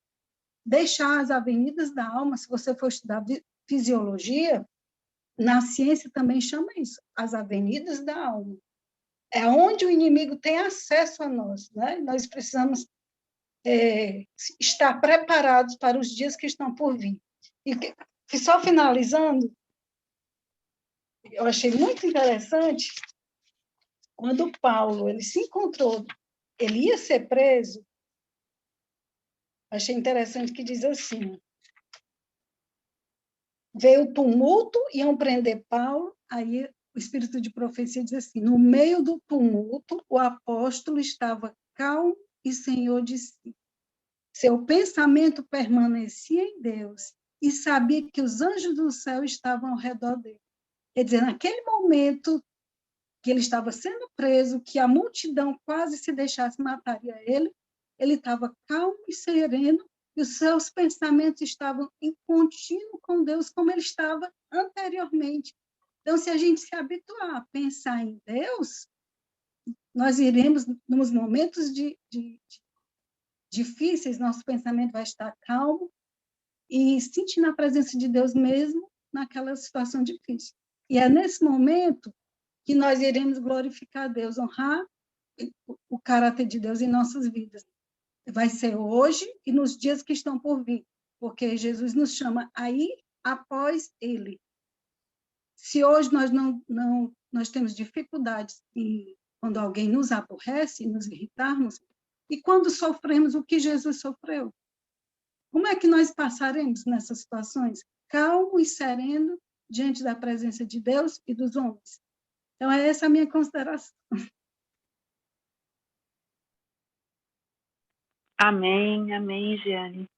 [SPEAKER 1] deixar as avenidas da alma. Se você for estudar fisiologia, na ciência também chama isso, as avenidas da alma. É onde o inimigo tem acesso a nós, né? Nós precisamos estar preparados para os dias que estão por vir. E só finalizando, eu achei muito interessante quando Paulo ele se encontrou, ele ia ser preso, achei interessante que diz assim, veio o tumulto, iam prender Paulo, aí o Espírito de Profecia diz assim, no meio do tumulto, o apóstolo estava calmo e senhor de si. Seu pensamento permanecia em Deus e sabia que os anjos do céu estavam ao redor dele. Quer dizer, naquele momento que ele estava sendo preso, que a multidão quase se deixasse mataria ele estava calmo e sereno, e os seus pensamentos estavam em contínuo com Deus, como ele estava anteriormente. Então, se a gente se habituar a pensar em Deus, nós iremos, nos momentos de difíceis, nosso pensamento vai estar calmo e sentindo a presença de Deus mesmo naquela situação difícil. E é nesse momento que nós iremos glorificar a Deus, honrar o caráter de Deus em nossas vidas. Vai ser hoje e nos dias que estão por vir, porque Jesus nos chama a ir após Ele. Se hoje nós temos dificuldades quando alguém nos aborrece, nos irritarmos, e quando sofremos o que Jesus sofreu, como é que nós passaremos nessas situações? Calmo e sereno diante da presença de Deus e dos homens. Então, é essa a minha consideração.
[SPEAKER 6] Amém, amém, Jeane.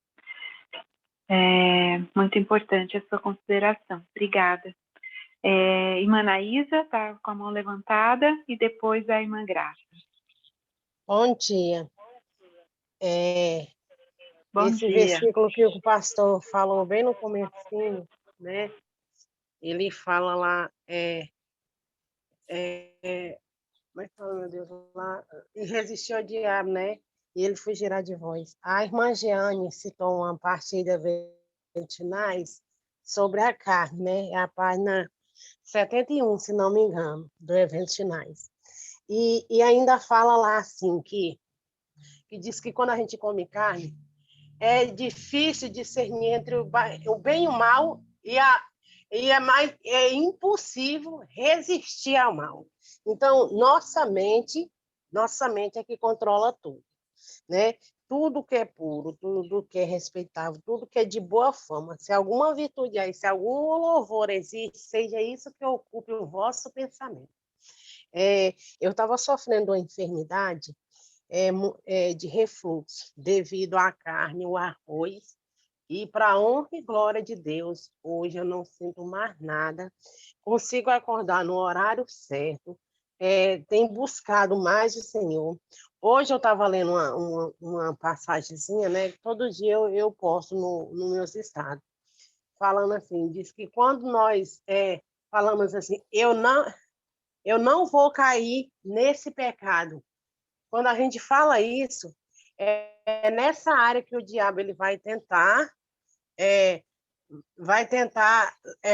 [SPEAKER 6] Muito importante a sua consideração. Obrigada. Irmã Naísa está com a mão levantada e depois a irmã Graça.
[SPEAKER 5] Bom dia.
[SPEAKER 6] Bom
[SPEAKER 5] Esse
[SPEAKER 6] dia.
[SPEAKER 5] versículo que o pastor falou bem no comecinho, né? Ele fala lá, como é que fala, meu Deus, lá, e resistiu ao diabo, né? E ele fugirá de vós. A irmã Jeane citou uma partilha Ventinais sobre a carne, né? É a página 71, se não me engano, do Eventos Finais. E ainda fala lá assim, que diz que quando a gente come carne, é difícil discernir entre o bem e o mal, e é impossível resistir ao mal. Então, nossa mente é que controla tudo, né? Tudo que é puro, tudo que é respeitável, tudo que é de boa fama, se alguma virtude aí, se algum louvor existe, seja isso que ocupe o vosso pensamento. Eu estava sofrendo uma enfermidade de refluxo, devido à carne, o arroz, e para a honra e glória de Deus, hoje eu não sinto mais nada, consigo acordar no horário certo, tenho buscado mais o Senhor. Hoje eu estava lendo uma passagenzinha, né? Todo dia eu posto no meus estados, falando assim, diz que quando nós falamos assim, eu não vou cair nesse pecado. Quando a gente fala isso, é nessa área que o diabo ele vai tentar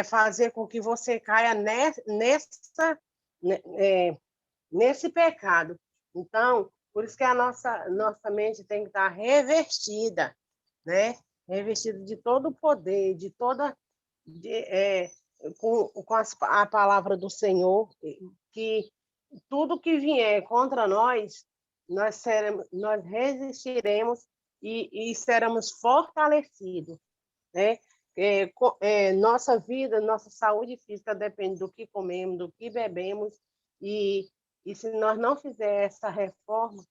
[SPEAKER 5] fazer com que você caia nesse pecado. Então, por isso que a nossa mente tem que estar revestida, né? Revestida de todo o poder, com a palavra do Senhor, que tudo que vier contra nós resistiremos e seremos fortalecidos, né? Nossa vida, nossa saúde física depende do que comemos, do que bebemos, e se nós não fizermos essa reforma,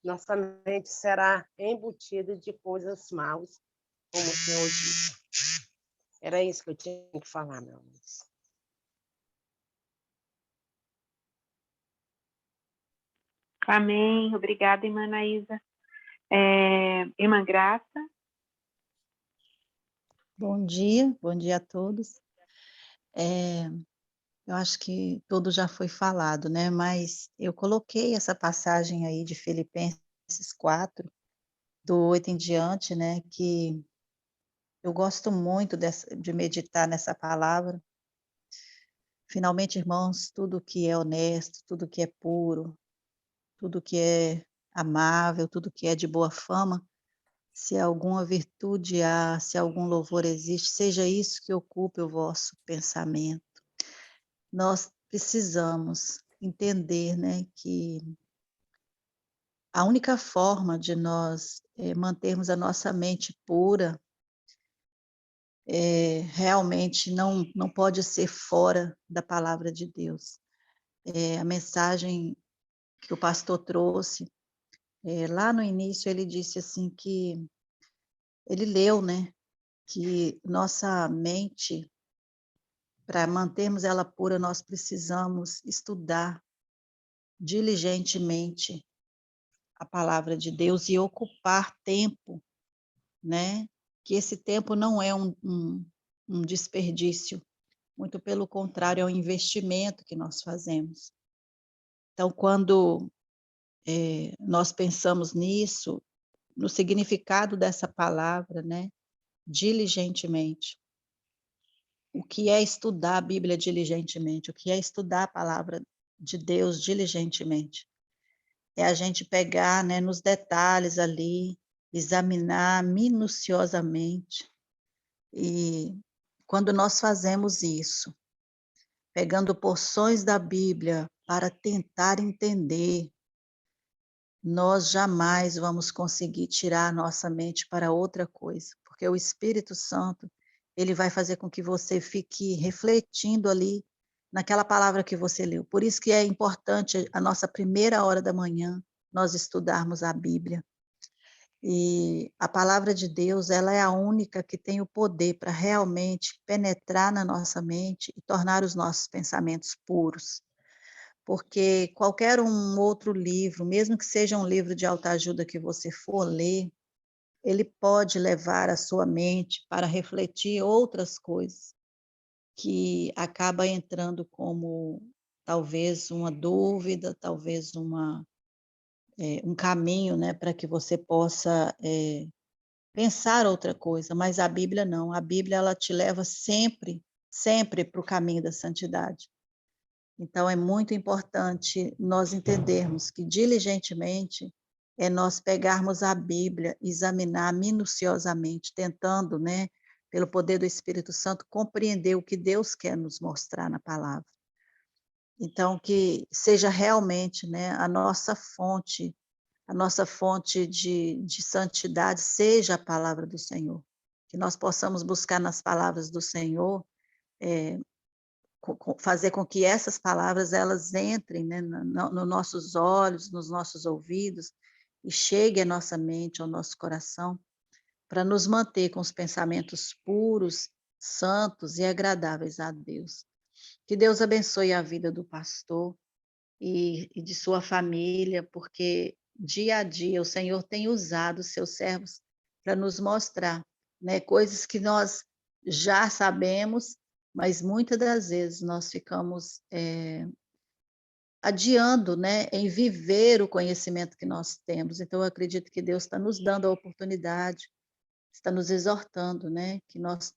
[SPEAKER 5] nossa mente será embutida de coisas maus, como o Senhor disse. Era isso que eu tinha que falar, meu amor.
[SPEAKER 6] Amém. Obrigada, irmã Naísa. Irmã Graça.
[SPEAKER 7] Bom dia a todos. Eu acho que tudo já foi falado, né? Mas eu coloquei essa passagem aí de Filipenses 4, do 8 em diante, né? Que eu gosto muito de meditar nessa palavra. Finalmente, irmãos, tudo que é honesto, tudo que é puro, tudo que é amável, tudo que é de boa fama, se alguma virtude há, se algum louvor existe, seja isso que ocupe o vosso pensamento. Nós precisamos entender, né, que a única forma de nós mantermos a nossa mente pura realmente não pode ser fora da palavra de Deus. A mensagem que o pastor trouxe, lá no início ele disse assim que ele leu, né, que nossa mente, para mantermos ela pura, nós precisamos estudar diligentemente a palavra de Deus e ocupar tempo, né? Que esse tempo não é um desperdício, muito pelo contrário, é um investimento que nós fazemos. Então, quando nós pensamos nisso, no significado dessa palavra, né? Diligentemente. O que é estudar a Bíblia diligentemente? O que é estudar a palavra de Deus diligentemente? É a gente pegar, né, nos detalhes ali, examinar minuciosamente. E quando nós fazemos isso, pegando porções da Bíblia para tentar entender, nós jamais vamos conseguir tirar a nossa mente para outra coisa, porque o Espírito Santo, ele vai fazer com que você fique refletindo ali naquela palavra que você leu. Por isso que é importante a nossa primeira hora da manhã nós estudarmos a Bíblia. E a palavra de Deus, ela é a única que tem o poder para realmente penetrar na nossa mente e tornar os nossos pensamentos puros. Porque qualquer um outro livro, mesmo que seja um livro de autoajuda que você for ler, ele pode levar a sua mente para refletir outras coisas, que acaba entrando como talvez uma dúvida, talvez um caminho, né, para que você possa pensar outra coisa, mas a Bíblia não. A Bíblia, ela te leva sempre, sempre para o caminho da santidade. Então, é muito importante nós entendermos que diligentemente é nós pegarmos a Bíblia, examinar minuciosamente, tentando, né, pelo poder do Espírito Santo, compreender o que Deus quer nos mostrar na palavra. Então, que seja realmente, né, a nossa fonte de santidade seja a palavra do Senhor. Que nós possamos buscar nas palavras do Senhor, fazer com que essas palavras elas entrem, né, nos nossos olhos, nos nossos ouvidos, e chegue à nossa mente, ao nosso coração, para nos manter com os pensamentos puros, santos e agradáveis a Deus. Que Deus abençoe a vida do pastor e de sua família, porque dia a dia o Senhor tem usado os seus servos para nos mostrar, né, coisas que nós já sabemos, mas muitas das vezes nós ficamos adiando, né, em viver o conhecimento que nós temos. Então, eu acredito que Deus está nos dando a oportunidade, está nos exortando, né, que nós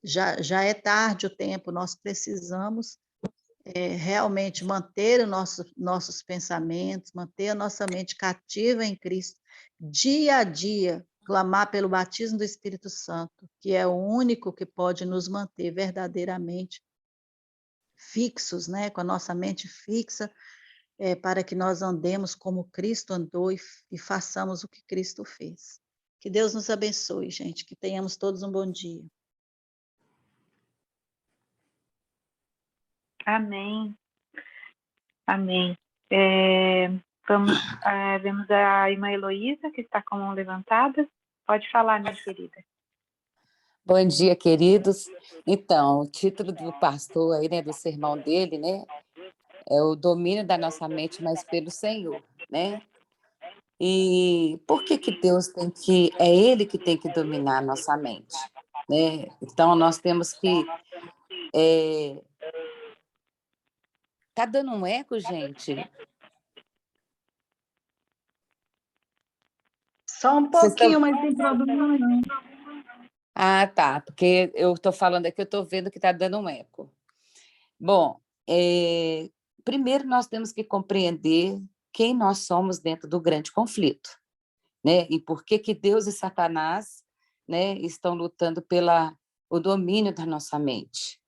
[SPEAKER 7] já é tarde o tempo, nós precisamos realmente manter nossos pensamentos, manter a nossa mente cativa em Cristo, dia a dia, clamar pelo batismo do Espírito Santo, que é o único que pode nos manter verdadeiramente fixos, né, com a nossa mente fixa, para que nós andemos como Cristo andou e façamos o que Cristo fez. Que Deus nos abençoe, gente, que tenhamos todos um bom dia.
[SPEAKER 6] Amém. Amém. Vemos a irmã Heloísa, que está com a mão levantada. Pode falar, minha querida.
[SPEAKER 8] Bom dia, queridos. Então, o título do pastor aí, né, do sermão dele, né, é o domínio da nossa mente, mas pelo Senhor, né? E por que Deus é Ele que tem que dominar a nossa mente, né? Então, nós temos que... Tá dando um eco, gente?
[SPEAKER 1] Só um
[SPEAKER 8] Vocês
[SPEAKER 1] pouquinho,
[SPEAKER 8] estão...
[SPEAKER 1] mas não tem problema não.
[SPEAKER 8] Ah, tá, porque eu estou falando aqui, eu estou vendo que está dando um eco. Bom, primeiro nós temos que compreender quem nós somos dentro do grande conflito, né? E por que Deus e Satanás, né, estão lutando o domínio da nossa mente.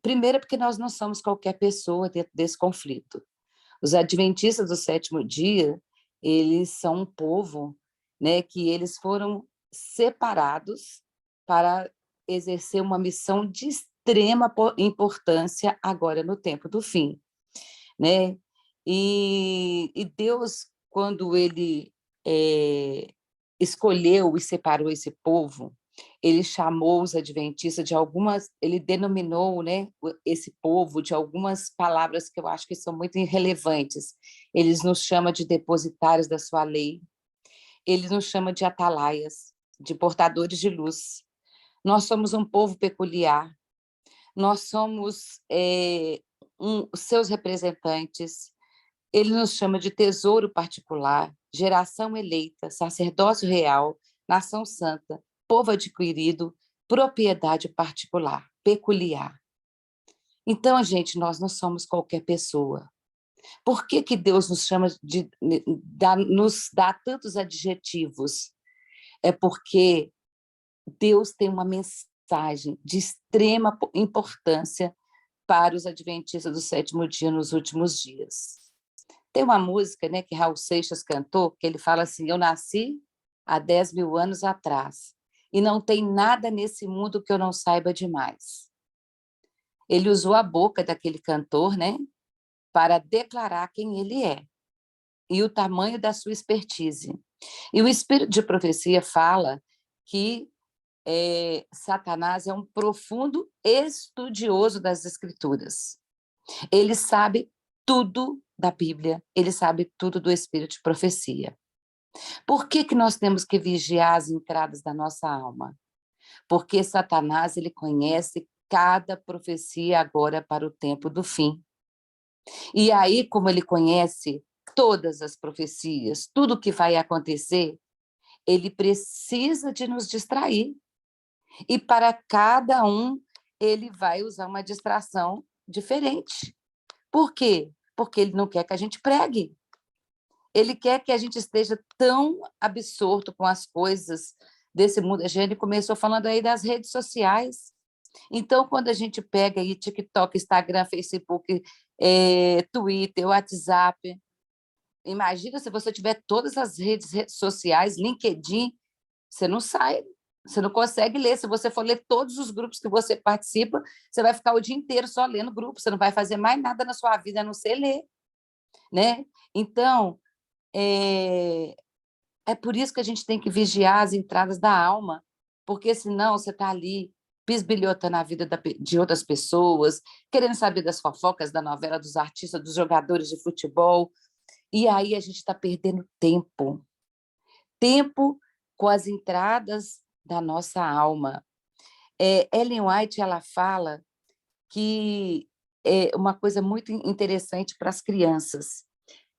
[SPEAKER 8] Primeiro, porque nós não somos qualquer pessoa dentro desse conflito. Os adventistas do sétimo dia, eles são um povo, né, que eles foram separados para exercer uma missão de extrema importância agora no tempo do fim, né? E Deus, quando ele escolheu e separou esse povo, ele chamou os adventistas ele denominou, né, esse povo de algumas palavras que eu acho que são muito irrelevantes. Eles nos chamam de depositários da sua lei, eles nos chamam de atalaias, de portadores de luz. Nós somos um povo peculiar, nós somos seus representantes. Ele nos chama de tesouro particular, geração eleita, sacerdócio real, nação santa, povo adquirido, propriedade particular, peculiar. Então, gente, nós não somos qualquer pessoa. Por que que Deus nos chama nos dá tantos adjetivos? É porque Deus tem uma mensagem de extrema importância para os adventistas do sétimo dia nos últimos dias. Tem uma música, né, que Raul Seixas cantou, que ele fala assim: eu nasci há 10 mil anos atrás, e não tem nada nesse mundo que eu não saiba demais. Ele usou a boca daquele cantor, né, para declarar quem ele é e o tamanho da sua expertise. E o espírito de profecia fala que Satanás é um profundo estudioso das Escrituras. Ele sabe tudo da Bíblia, ele sabe tudo do espírito de profecia. Por que que nós temos que vigiar as entradas da nossa alma? Porque Satanás, ele conhece cada profecia agora para o tempo do fim. E aí, como ele conhece todas as profecias, tudo o que vai acontecer, ele precisa de nos distrair. E para cada um, ele vai usar uma distração diferente. Por quê? Porque ele não quer que a gente pregue. Ele quer que a gente esteja tão absorto com as coisas desse mundo. A gente começou falando aí das redes sociais. Então, quando a gente pega aí TikTok, Instagram, Facebook, Twitter, WhatsApp, imagina se você tiver todas as redes sociais, LinkedIn, você não sai, você não consegue ler. Se você for ler todos os grupos que você participa, você vai ficar o dia inteiro só lendo grupos, você não vai fazer mais nada na sua vida a não ser ler, né? Então, é por isso que a gente tem que vigiar as entradas da alma, porque senão você está ali bisbilhotando a vida de outras pessoas, querendo saber das fofocas da novela, dos artistas, dos jogadores de futebol, e aí a gente está perdendo tempo. Tempo com as entradas da nossa alma. Ellen White, ela fala que é uma coisa muito interessante para as crianças.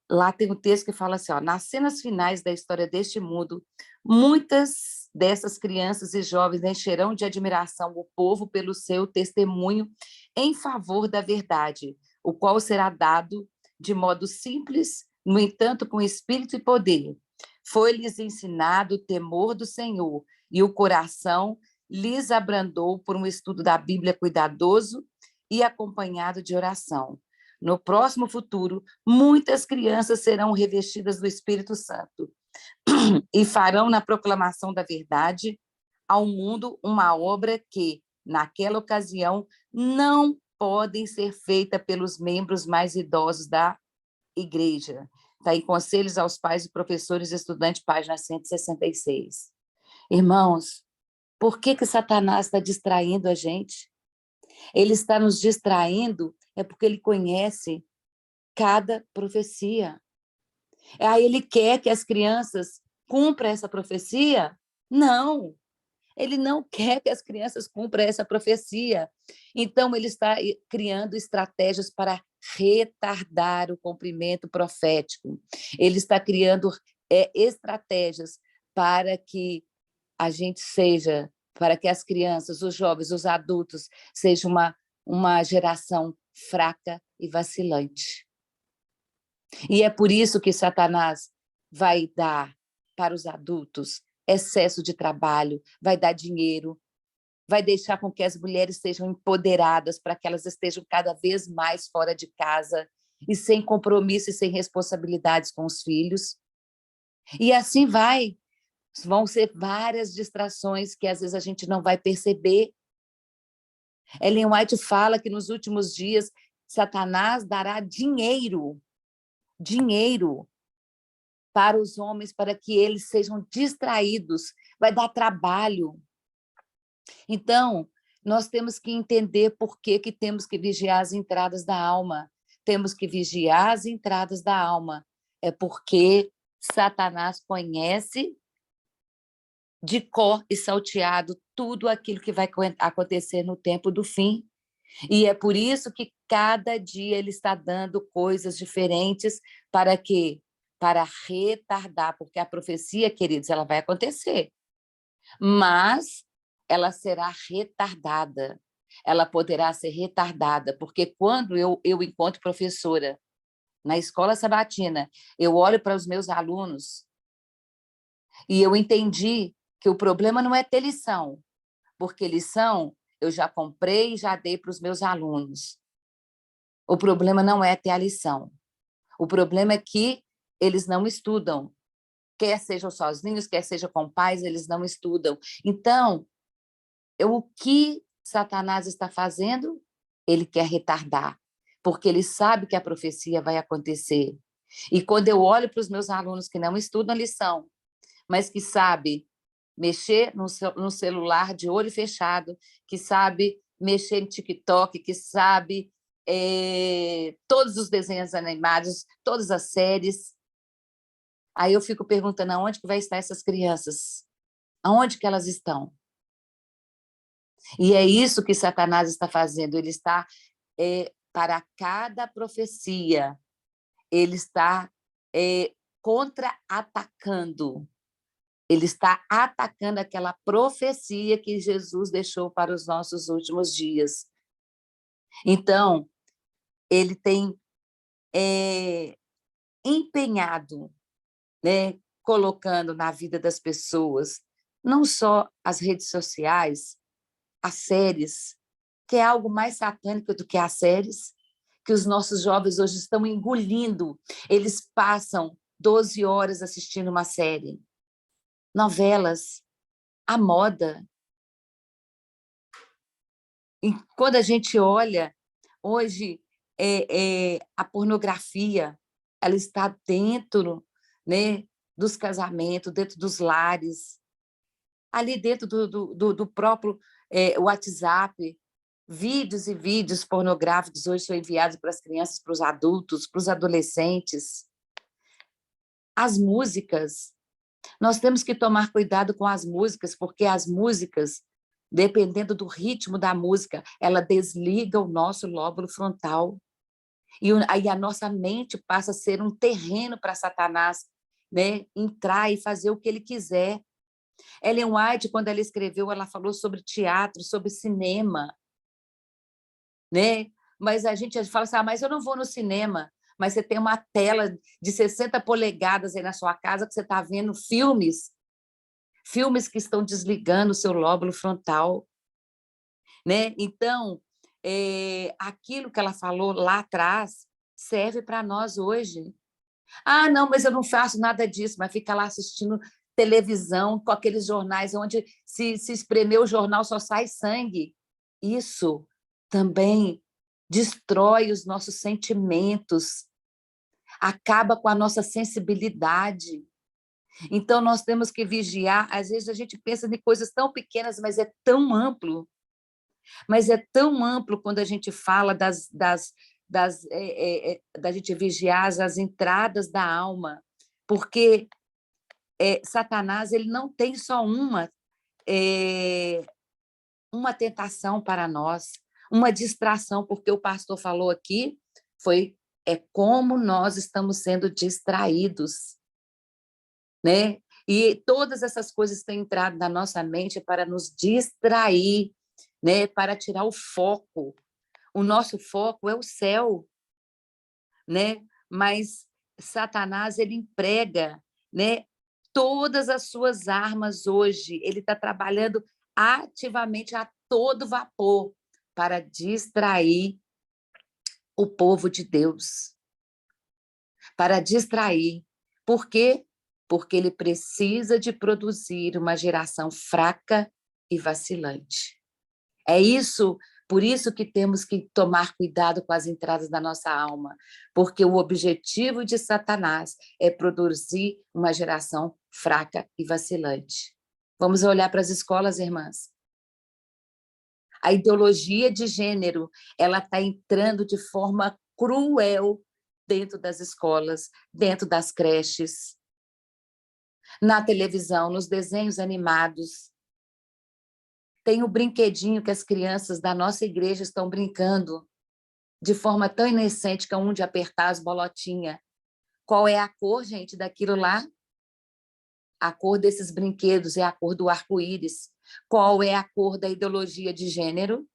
[SPEAKER 8] Lá tem um texto que fala assim, ó, nas cenas finais da história deste mundo, muitas dessas crianças e jovens encherão de admiração o povo pelo seu testemunho em favor da verdade, o qual será dado de modo simples, no entanto, com espírito e poder. Foi-lhes ensinado o temor do Senhor, e o coração lhes abrandou por um estudo da Bíblia cuidadoso e acompanhado de oração. No próximo futuro, muitas crianças serão revestidas do Espírito Santo e farão na proclamação da verdade ao mundo uma obra que, naquela ocasião, não podem ser feita pelos membros mais idosos da igreja. Está em Conselhos aos Pais e Professores e Estudantes, página 166. Irmãos, por que que Satanás está distraindo a gente? Ele está nos distraindo porque ele conhece cada profecia. Aí ele quer que as crianças cumpram essa profecia? Não, ele não quer que as crianças cumpram essa profecia. Então, ele está criando estratégias para retardar o cumprimento profético. Ele está criando estratégias para que a gente seja, para que as crianças, os jovens, os adultos, sejam uma geração fraca e vacilante. E é por isso que Satanás vai dar para os adultos excesso de trabalho, vai dar dinheiro, vai deixar com que as mulheres sejam empoderadas para que elas estejam cada vez mais fora de casa e sem compromisso e sem responsabilidades com os filhos. E assim vai. Vão ser várias distrações que às vezes a gente não vai perceber. Ellen White fala que nos últimos dias Satanás dará dinheiro para os homens, para que eles sejam distraídos, vai dar trabalho. Então, nós temos que entender por que que temos que vigiar as entradas da alma. Temos que vigiar as entradas da alma. É porque Satanás conhece de cor e salteado tudo aquilo que vai acontecer no tempo do fim. E é por isso que cada dia ele está dando coisas diferentes para que para retardar, porque a profecia, queridos, ela vai acontecer, mas ela será retardada. Ela poderá ser retardada, porque quando eu encontro professora na escola sabatina, eu olho para os meus alunos e eu entendi que o problema não é ter lição, porque lição eu já comprei e já dei para os meus alunos. O problema não é ter a lição. O problema é que eles não estudam. Quer sejam sozinhos, quer seja com pais, eles não estudam. Então, o que Satanás está fazendo? Ele quer retardar, porque ele sabe que a profecia vai acontecer. E quando eu olho para os meus alunos que não estudam a lição, mas que sabem mexer no celular de olho fechado, que sabe mexer no TikTok, que sabe todos os desenhos animados, todas as séries. Aí eu fico perguntando aonde que vai estar essas crianças? Aonde que elas estão? E é isso que Satanás está fazendo. Ele está, para cada profecia, ele está contra-atacando. Ele está atacando aquela profecia que Jesus deixou para os nossos últimos dias. Então, ele tem empenhado, né, colocando na vida das pessoas, não só as redes sociais, as séries, que é algo mais satânico do que as séries, que os nossos jovens hoje estão engolindo. Eles passam 12 horas assistindo uma série. Novelas, a moda. E quando a gente olha, hoje, a pornografia, ela está dentro, né, dos casamentos, dentro dos lares, ali dentro do próprio WhatsApp. Vídeos e vídeos pornográficos hoje são enviados para as crianças, para os adultos, para os adolescentes. As músicas, nós temos que tomar cuidado com as músicas, porque as músicas, dependendo do ritmo da música, ela desliga o nosso lóbulo frontal. E aí a nossa mente passa a ser um terreno para Satanás, né, entrar e fazer o que ele quiser. Ellen White, quando ela escreveu, ela falou sobre teatro, sobre cinema, né? Mas a gente fala assim, mas eu não vou no cinema. Mas você tem uma tela de 60 polegadas aí na sua casa que você está vendo filmes que estão desligando o seu lóbulo frontal, né? Então, aquilo que ela falou lá atrás serve para nós hoje. Ah, não, mas eu não faço nada disso, mas fica lá assistindo televisão com aqueles jornais onde se espremer o jornal só sai sangue. Isso também destrói os nossos sentimentos, acaba com a nossa sensibilidade. Então, nós temos que vigiar. Às vezes, a gente pensa em coisas tão pequenas, mas é tão amplo. Mas é tão amplo quando a gente fala da gente vigiar as entradas da alma, porque Satanás ele não tem só uma tentação para nós, uma distração, porque o pastor falou aqui, como nós estamos sendo distraídos, né? E todas essas coisas têm entrado na nossa mente para nos distrair, né? Para tirar o foco. O nosso foco é o céu, né? Mas Satanás ele emprega, né, todas as suas armas hoje. Ele está trabalhando ativamente a todo vapor para distrair o povo de Deus. Para distrair. Por quê? Porque ele precisa de produzir uma geração fraca e vacilante. Por isso que temos que tomar cuidado com as entradas da nossa alma, porque o objetivo de Satanás é produzir uma geração fraca e vacilante. Vamos olhar para as escolas, irmãs. A ideologia de gênero, ela está entrando de forma cruel dentro das escolas, dentro das creches, na televisão, nos desenhos animados. Tem o brinquedinho que as crianças da nossa igreja estão brincando de forma tão inocente, que é um de apertar as bolotinhas. Qual é a cor, gente, daquilo lá? A cor desses brinquedos é a cor do arco-íris. Qual é a cor da ideologia de gênero?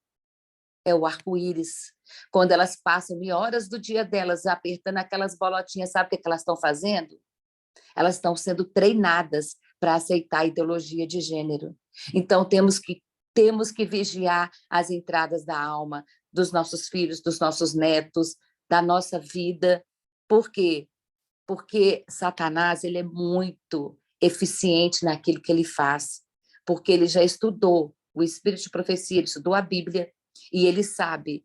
[SPEAKER 8] É o arco-íris. Quando elas passam horas do dia delas apertando aquelas bolotinhas, sabe o que elas estão fazendo? Elas estão sendo treinadas para aceitar a ideologia de gênero. Então, temos que vigiar as entradas da alma dos nossos filhos, dos nossos netos, da nossa vida. Por quê? Porque Satanás ele é muito eficiente naquilo que ele faz, porque ele já estudou o espírito de profecia, ele estudou a Bíblia, e ele sabe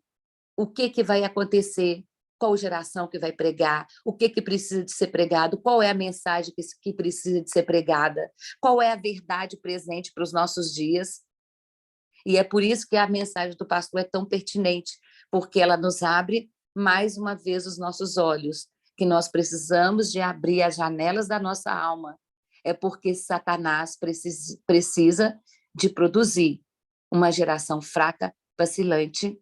[SPEAKER 8] o que vai acontecer, qual geração que vai pregar, o que precisa de ser pregado, qual é a mensagem que precisa de ser pregada, qual é a verdade presente para os nossos dias. E é por isso que a mensagem do pastor é tão pertinente, porque ela nos abre mais uma vez os nossos olhos, que nós precisamos de abrir as janelas da nossa alma. É porque Satanás precisa de produzir uma geração fraca, vacilante.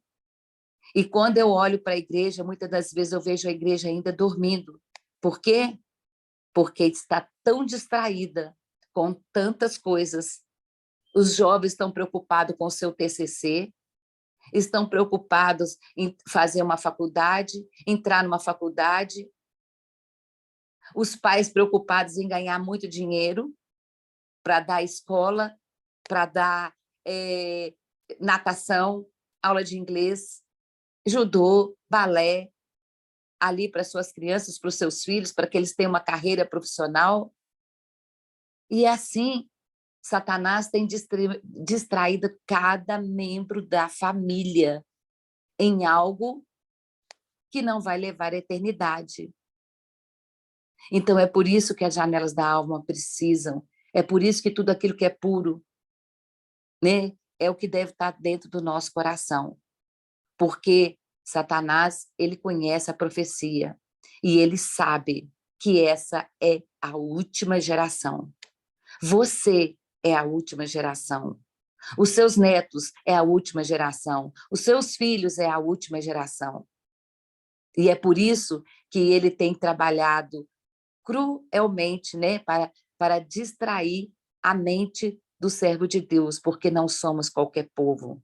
[SPEAKER 8] E quando eu olho para a igreja, muitas das vezes eu vejo a igreja ainda dormindo. Por quê? Porque está tão distraída com tantas coisas. Os jovens estão preocupados com o seu TCC, estão preocupados em fazer uma faculdade, entrar numa faculdade. Os pais preocupados em ganhar muito dinheiro para dar escola, para dar natação, aula de inglês, judô, balé, ali para suas crianças, para os seus filhos, para que eles tenham uma carreira profissional. E assim, Satanás tem distraído cada membro da família em algo que não vai levar à eternidade. Então, é por isso que as janelas da alma precisam, é por isso que tudo aquilo que é puro, né, é o que deve estar dentro do nosso coração. Porque Satanás, ele conhece a profecia e ele sabe que essa é a última geração. Você é a última geração. Os seus netos é a última geração. Os seus filhos é a última geração. E é por isso que ele tem trabalhado cruelmente, né, para distrair a mente do servo de Deus, porque não somos qualquer povo.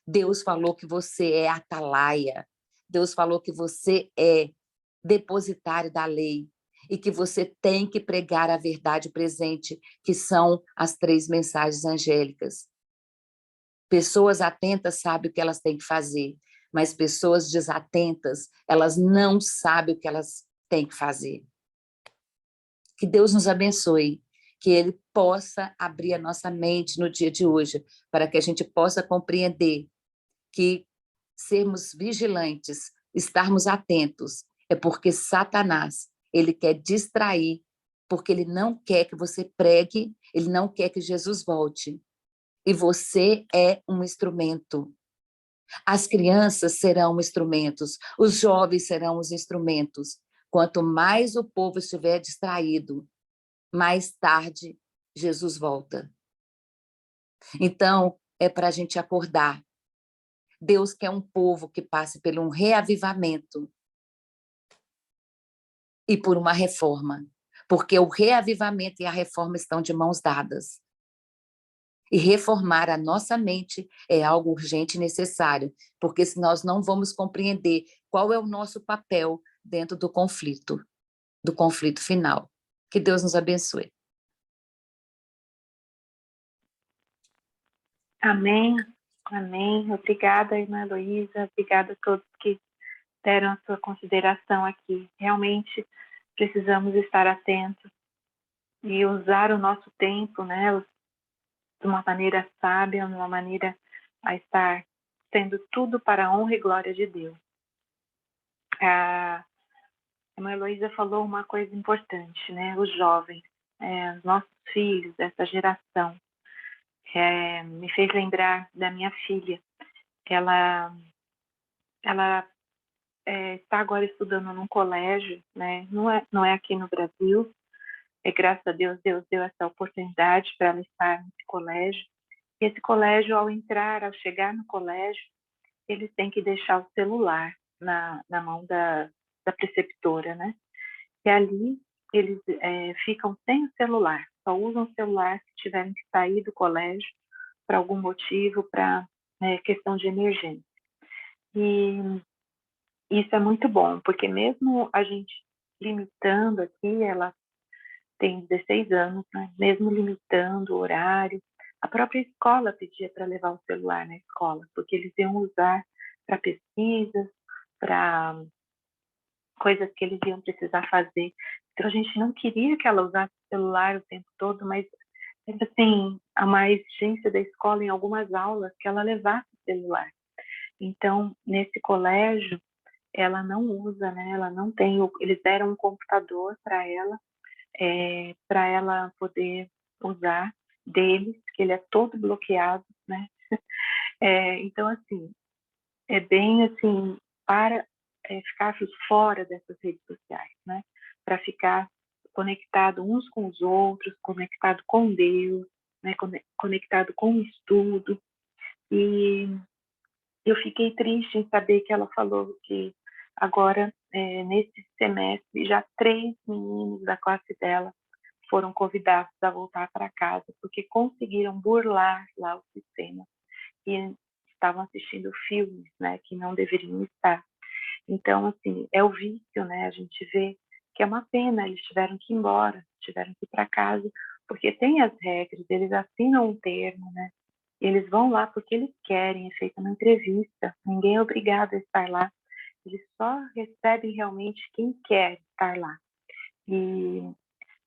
[SPEAKER 8] Deus falou que você é atalaia. Deus falou que você é depositário da lei e que você tem que pregar a verdade presente, que são as 3 mensagens angélicas. Pessoas atentas sabem o que elas têm que fazer, mas pessoas desatentas, elas não sabem o que elas têm que fazer. Que Deus nos abençoe, que Ele possa abrir a nossa mente no dia de hoje, para que a gente possa compreender que sermos vigilantes, estarmos atentos, é porque Satanás, ele quer distrair, porque ele não quer que você pregue, ele não quer que Jesus volte. E você é um instrumento. As crianças serão instrumentos, os jovens serão os instrumentos. Quanto mais o povo estiver distraído, mais tarde Jesus volta. Então, é para a gente acordar. Deus quer um povo que passe por um reavivamento e por uma reforma, porque o reavivamento e a reforma estão de mãos dadas. E reformar a nossa mente é algo urgente e necessário, porque se nós não vamos compreender qual é o nosso papel dentro do conflito final. Que Deus nos abençoe.
[SPEAKER 6] Amém, amém. Obrigada, irmã Heloísa, obrigada a todos que deram a sua consideração aqui. Realmente precisamos estar atentos e usar o nosso tempo, né, de uma maneira sábia, de uma maneira a estar sendo tudo para a honra e glória de Deus. A irmã Heloísa falou uma coisa importante, né, os jovens, os nossos filhos, essa geração. Me fez lembrar da minha filha, que ela está agora estudando num colégio, né? Não é aqui no Brasil. Graças a Deus, Deus deu essa oportunidade para ela estar nesse colégio. E esse colégio, ao chegar no colégio, eles têm que deixar o celular na mão da preceptora, né? E ali eles ficam sem o celular, só usam o celular se tiverem que sair do colégio para algum motivo, para questão de emergência. E isso é muito bom, porque mesmo a gente limitando aqui, ela tem 16 anos, né? Mesmo limitando o horário, a própria escola pedia para levar o celular na escola, porque eles iam usar para pesquisas, para coisas que eles iam precisar fazer. Então, a gente não queria que ela usasse o celular o tempo todo, mas assim, há uma exigência da escola em algumas aulas que ela levasse o celular. Então, nesse colégio, ela não usa, né? Ela não tem, eles deram um computador para ela poder usar deles, que ele é todo bloqueado, né? Então, assim, é bem assim, para ficar fora dessas redes sociais, né? Para ficar conectado uns com os outros, conectado com Deus, né? Conectado com o estudo. E eu fiquei triste em saber que ela falou que agora, nesse semestre, já 3 meninos da classe dela foram convidados a voltar para casa, porque conseguiram burlar lá o sistema e estavam assistindo filmes, né, que não deveriam estar. Então, assim, é o vício, né? A gente vê que é uma pena, eles tiveram que ir embora, tiveram que ir para casa, porque tem as regras, eles assinam um termo, né? Eles vão lá porque eles querem, é feita uma entrevista, ninguém é obrigado a estar lá, eles só recebem realmente quem quer estar lá. E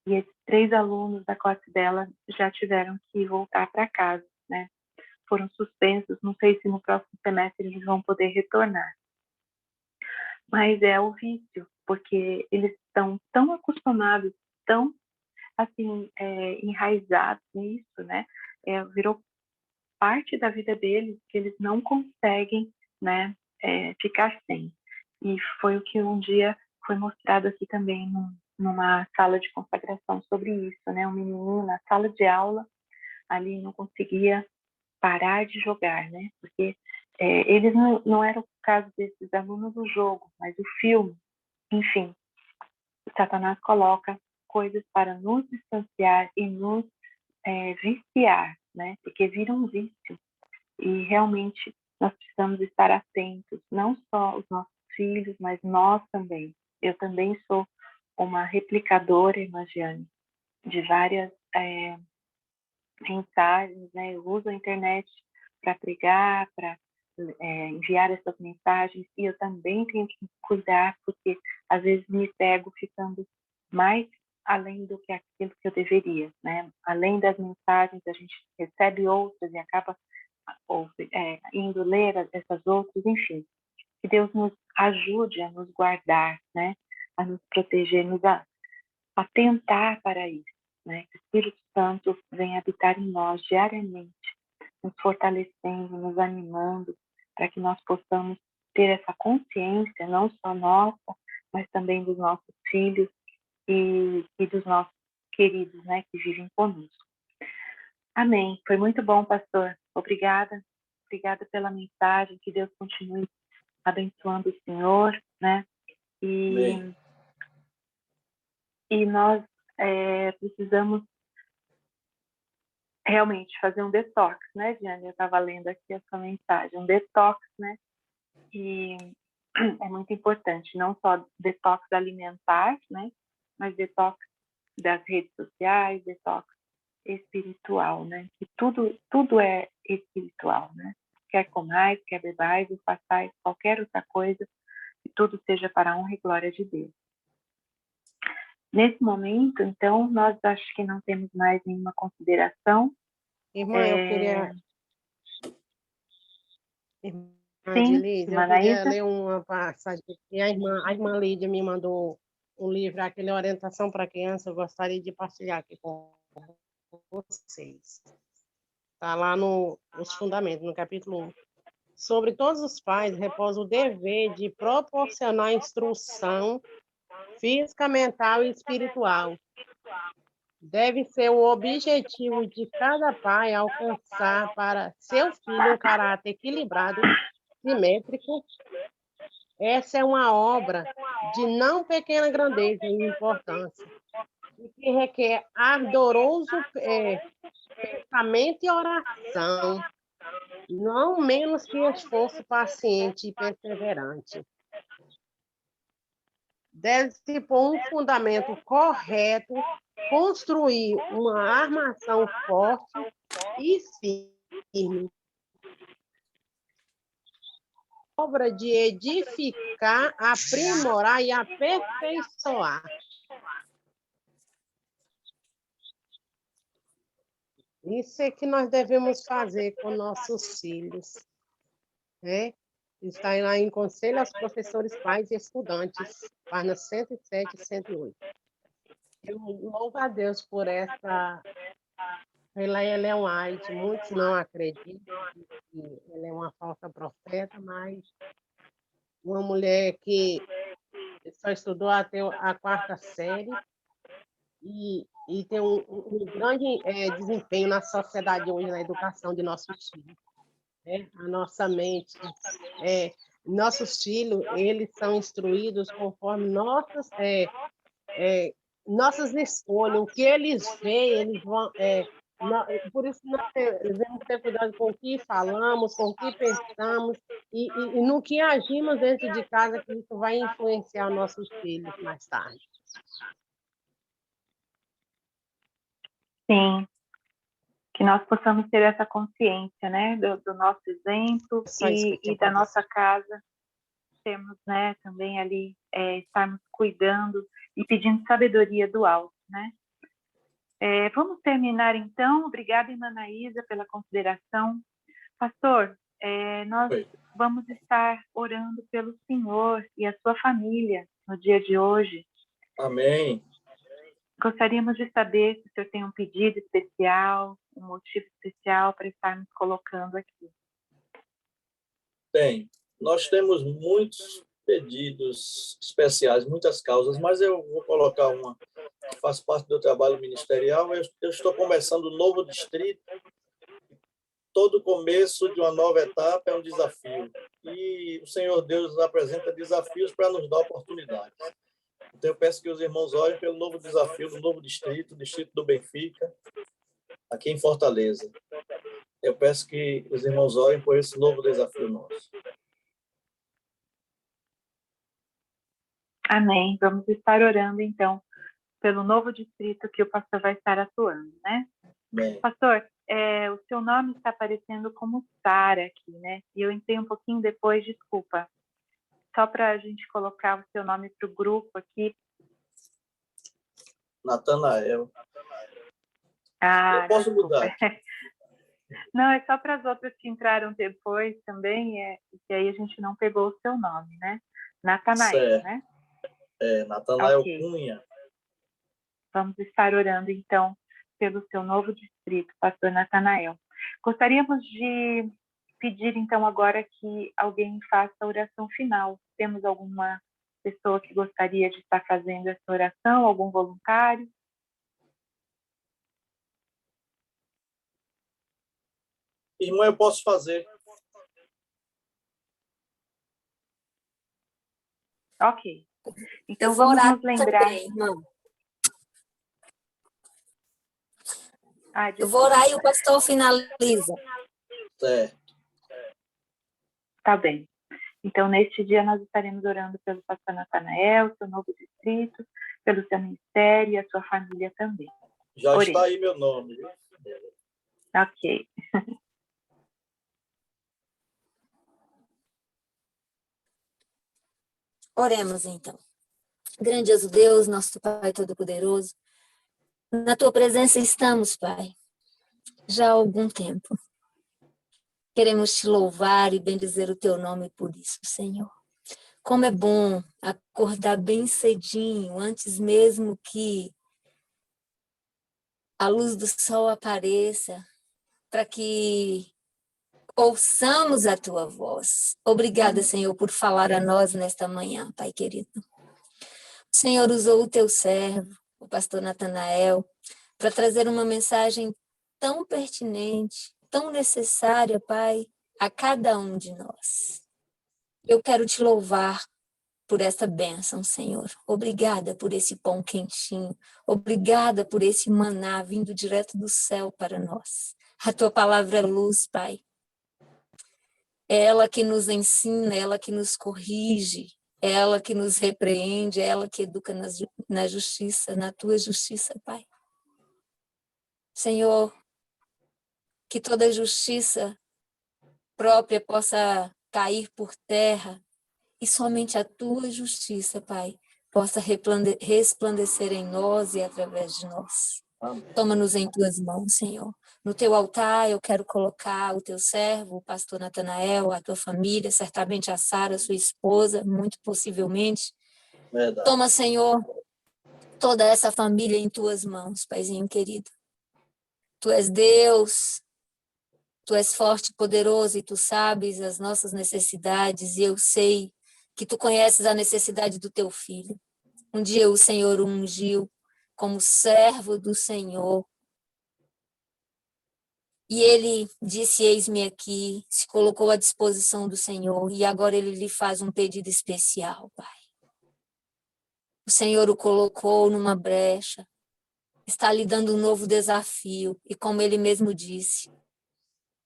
[SPEAKER 6] esses 3 alunos da classe dela já tiveram que voltar para casa, né? Foram suspensos, não sei se no próximo semestre eles vão poder retornar. Mas é o vício, porque eles estão tão acostumados, tão assim, enraizados nisso, né? Virou parte da vida deles que eles não conseguem, né, ficar sem. E foi o que um dia foi mostrado aqui também numa sala de consagração sobre isso, né? Um menino na sala de aula ali não conseguia parar de jogar, né? Porque eles não era o caso desses alunos do jogo, mas o filme, enfim, Satanás coloca coisas para nos distanciar e nos viciar, né? Porque vira um vício. E realmente nós precisamos estar atentos, não só os nossos filhos, mas nós também. Eu também sou uma replicadora, Imagiane, de várias mensagens, né? Eu uso a internet para pregar, para enviar essas mensagens, e eu também tenho que cuidar, porque às vezes me pego ficando mais além do que aquilo que eu deveria, né? Além das mensagens, a gente recebe outras e acaba indo ler essas outras, enfim. Que Deus nos ajude a nos guardar, né? A nos proteger, nos atentar para isso, né? Que o Espírito Santo venha habitar em nós diariamente, nos fortalecendo, nos animando, para que nós possamos ter essa consciência, não só nossa, mas também dos nossos filhos e dos nossos queridos, né, que vivem conosco. Amém. Foi muito bom, pastor. Obrigada. Obrigada pela mensagem. Que Deus continue abençoando o Senhor, né? E nós precisamos realmente fazer um detox, né, Diane? Eu estava lendo aqui a sua mensagem, um detox, né? E é muito importante, não só detox alimentar, né? Mas detox das redes sociais, detox espiritual, né? Que tudo é espiritual, né? Quer comais, quer bebais, ou façais qualquer outra coisa, que tudo seja para a honra e glória de Deus. Nesse momento, então, nós acho que não temos mais nenhuma consideração.
[SPEAKER 5] Irmã, eu queria... Irmã
[SPEAKER 6] Sim,
[SPEAKER 5] Dilise, eu
[SPEAKER 6] Anaísa?
[SPEAKER 5] queria ler uma passagem aqui. A irmã Lídia me mandou um livro, aquele Orientação para Criança, eu gostaria de partilhar aqui com vocês. Está lá nos Fundamentos, no capítulo 1. Sobre todos os pais repousa o dever de proporcionar instrução física, mental e espiritual. Deve ser o objetivo de cada pai alcançar para seu filho um caráter equilibrado, simétrico Essa é uma obra de não pequena grandeza e importância, e que requer ardoroso pensamento e oração, não menos que esforço paciente e perseverante. Deve-se pôr um fundamento correto, construir uma armação forte e firme. Obra de edificar, aprimorar e aperfeiçoar. Isso é que nós devemos fazer com nossos filhos, né? Está lá em Conselho aos Professores, Pais e Estudantes, páginas 107 e 108. Eu louvo a Deus por essa, pela Ellen White. Muitos não acreditam que ela é uma falsa profeta, mas uma mulher que só estudou até a 4ª série e tem um grande desempenho na sociedade hoje, na educação de nossos filhos. Né? A nossa mente, nossos filhos, eles são instruídos conforme nossas escolhas, o que eles veem, eles vão... por isso nós devemos ter cuidado com o que falamos, com o que pensamos e no que agimos dentro de casa, que isso vai influenciar nossos filhos mais tarde.
[SPEAKER 6] Sim, que nós possamos ter essa consciência, né, do nosso exemplo e da nossa casa, temos, né, também ali estarmos cuidando e pedindo sabedoria do alto, né. Vamos terminar então. Obrigada, irmã Anaísa, pela consideração. Pastor, nós vamos estar orando pelo senhor e a sua família no dia de hoje.
[SPEAKER 4] Amém.
[SPEAKER 6] Gostaríamos de saber se o senhor tem um pedido especial, um motivo especial para estarmos colocando aqui.
[SPEAKER 4] Tem. Nós temos muitos pedidos especiais, muitas causas, mas eu vou colocar uma que faz parte do trabalho ministerial. Eu estou começando um novo distrito. Todo começo de uma nova etapa é um desafio. E o Senhor Deus nos apresenta desafios para nos dar oportunidades. Então, eu peço que os irmãos orem pelo novo desafio do novo distrito, o distrito do Benfica, aqui em Fortaleza. Eu peço que os irmãos orem por esse novo desafio nosso.
[SPEAKER 6] Amém. Vamos estar orando, então, pelo novo distrito que o pastor vai estar atuando, né?
[SPEAKER 4] Amém.
[SPEAKER 6] Pastor, o seu nome está aparecendo como Sara aqui, né? E eu entrei um pouquinho depois, desculpa. Só para a gente colocar o seu nome para o grupo aqui.
[SPEAKER 4] Natanael.
[SPEAKER 6] Ah,
[SPEAKER 4] eu posso
[SPEAKER 6] desculpa.
[SPEAKER 4] mudar.
[SPEAKER 6] Não, é só para as outras que entraram depois também, que aí a gente não pegou o seu nome, né? Natanael, né?
[SPEAKER 4] Natanael
[SPEAKER 6] okay.
[SPEAKER 4] Cunha.
[SPEAKER 6] Vamos estar orando, então, pelo seu novo distrito, pastor Natanael. Gostaríamos de pedir, então, agora que alguém faça a oração final. Temos alguma pessoa que gostaria de estar fazendo essa oração? Algum voluntário?
[SPEAKER 4] Irmã, eu posso fazer.
[SPEAKER 6] Ok. Então, vamos nos lembrar...
[SPEAKER 9] também, irmã.
[SPEAKER 6] Eu
[SPEAKER 9] vou orar e o pastor finaliza.
[SPEAKER 4] Certo.
[SPEAKER 6] Tá bem. Então, neste dia, nós estaremos orando pelo pastor Natanael, seu novo distrito, pelo seu ministério e a sua família também.
[SPEAKER 4] Já
[SPEAKER 6] Oremos.
[SPEAKER 4] está aí meu nome. Viu?
[SPEAKER 6] Ok.
[SPEAKER 9] Oremos, então. Grandioso Deus, nosso Pai Todo-Poderoso, na Tua presença estamos, Pai, já há algum tempo. Queremos Te louvar e bendizer o Teu nome por isso, Senhor. Como é bom acordar bem cedinho, antes mesmo que a luz do sol apareça, para que ouçamos a Tua voz. Obrigada, Senhor, por falar a nós nesta manhã, Pai querido. O Senhor usou o Teu servo, o pastor Natanael, para trazer uma mensagem tão pertinente, tão necessária, Pai, a cada um de nós. Eu quero te louvar por essa bênção, Senhor. Obrigada por esse pão quentinho. Obrigada por esse maná vindo direto do céu para nós. A tua palavra é luz, Pai. É ela que nos ensina, é ela que nos corrige, é ela que nos repreende, é ela que educa na justiça, na tua justiça, Pai. Senhor, que toda justiça própria possa cair por terra e somente a tua justiça, Pai, possa resplandecer em nós e através de nós.
[SPEAKER 4] Amém.
[SPEAKER 9] Toma-nos em tuas mãos, Senhor. No teu altar eu quero colocar o teu servo, o pastor Natanael, a tua família, certamente a Sara, sua esposa, muito possivelmente.
[SPEAKER 4] Verdade.
[SPEAKER 9] Toma, Senhor, toda essa família em tuas mãos, Paizinho querido. Tu és Deus, tu és forte e poderoso e tu sabes as nossas necessidades e eu sei que tu conheces a necessidade do teu filho. Um dia o Senhor o ungiu como servo do Senhor. E ele disse, eis-me aqui, se colocou à disposição do Senhor, e agora ele lhe faz um pedido especial, Pai. O Senhor o colocou numa brecha, está lhe dando um novo desafio, e como ele mesmo disse,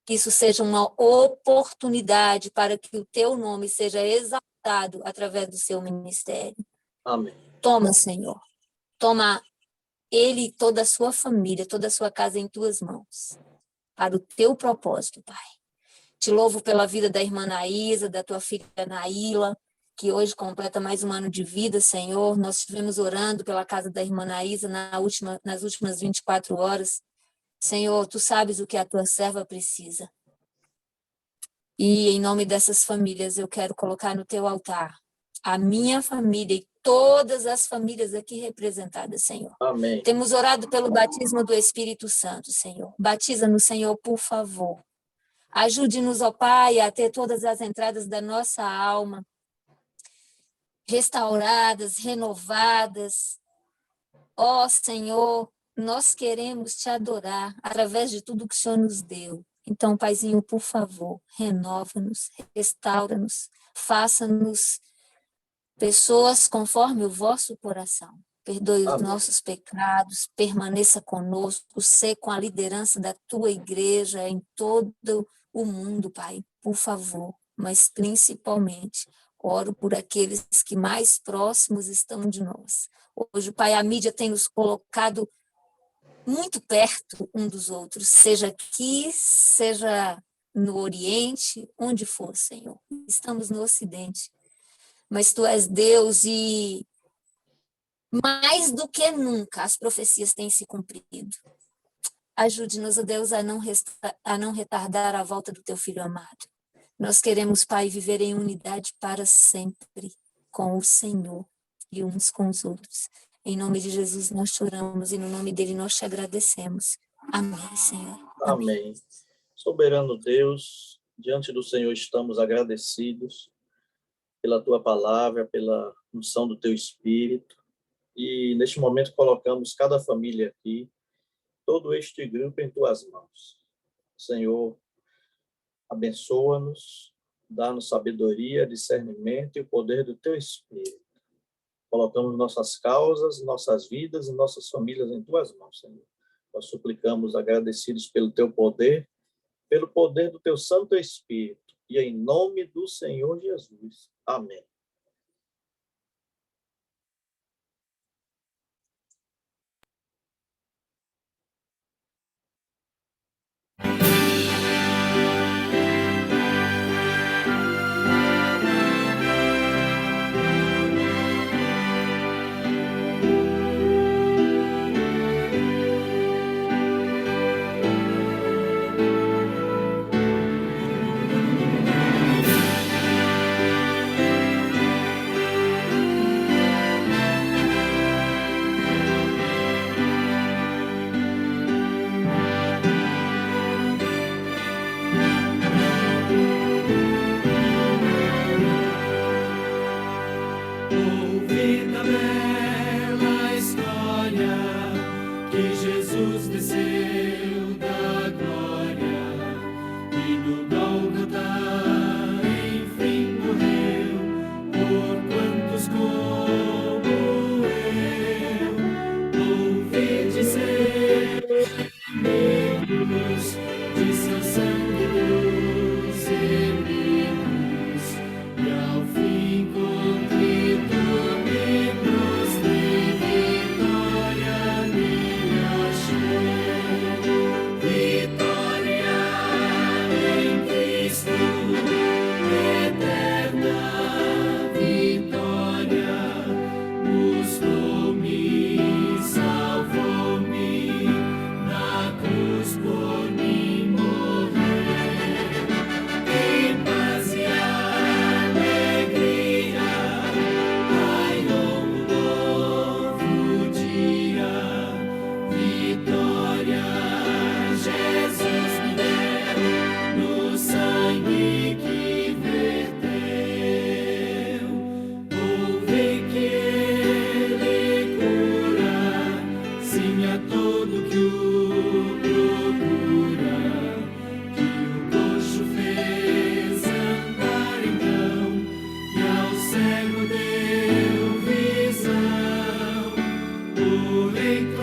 [SPEAKER 9] que isso seja uma oportunidade para que o teu nome seja exaltado através do seu ministério.
[SPEAKER 4] Amém.
[SPEAKER 9] Toma, Senhor, toma ele e toda a sua família, toda a sua casa em tuas mãos, para o teu propósito, Pai. Te louvo pela vida da irmã Naísa, da tua filha Naíla, que hoje completa mais um ano de vida, Senhor. Nós estivemos orando pela casa da irmã Naísa nas últimas 24 horas. Senhor, tu sabes o que a tua serva precisa. E em nome dessas famílias, eu quero colocar no teu altar a minha família e todas as famílias aqui representadas, Senhor.
[SPEAKER 4] Amém.
[SPEAKER 9] Temos orado pelo batismo do Espírito Santo, Senhor. Batiza-nos, Senhor, por favor. Ajude-nos, ó Pai, a ter todas as entradas da nossa alma restauradas, renovadas. Ó Senhor, nós queremos te adorar através de tudo que o Senhor nos deu. Então, Paizinho, por favor, renova-nos, restaura-nos, faça-nos pessoas conforme o vosso coração. Perdoe os nossos pecados, permaneça conosco, ser com a liderança da tua igreja em todo o mundo, Pai, por favor. Mas principalmente, oro por aqueles que mais próximos estão de nós. Hoje, Pai, a mídia tem nos colocado muito perto um dos outros, seja aqui, seja no Oriente, onde for, Senhor. Estamos no Ocidente. Mas tu és Deus e mais do que nunca as profecias têm se cumprido. Ajude-nos, ó Deus, a não retardar a volta do teu Filho amado. Nós queremos, Pai, viver em unidade para sempre com o Senhor e uns com os outros. Em nome de Jesus nós choramos e no nome dele nós te agradecemos. Amém, Senhor.
[SPEAKER 4] Amém. Soberano Deus, diante do Senhor estamos agradecidos pela tua palavra, pela unção do teu Espírito. E neste momento colocamos cada família aqui, todo este grupo em tuas mãos. Senhor, abençoa-nos, dá-nos sabedoria, discernimento e o poder do teu Espírito. Colocamos nossas causas, nossas vidas e nossas famílias em tuas mãos, Senhor. Nós suplicamos, agradecidos pelo teu poder, pelo poder do teu Santo Espírito, e em nome do Senhor Jesus. Amém.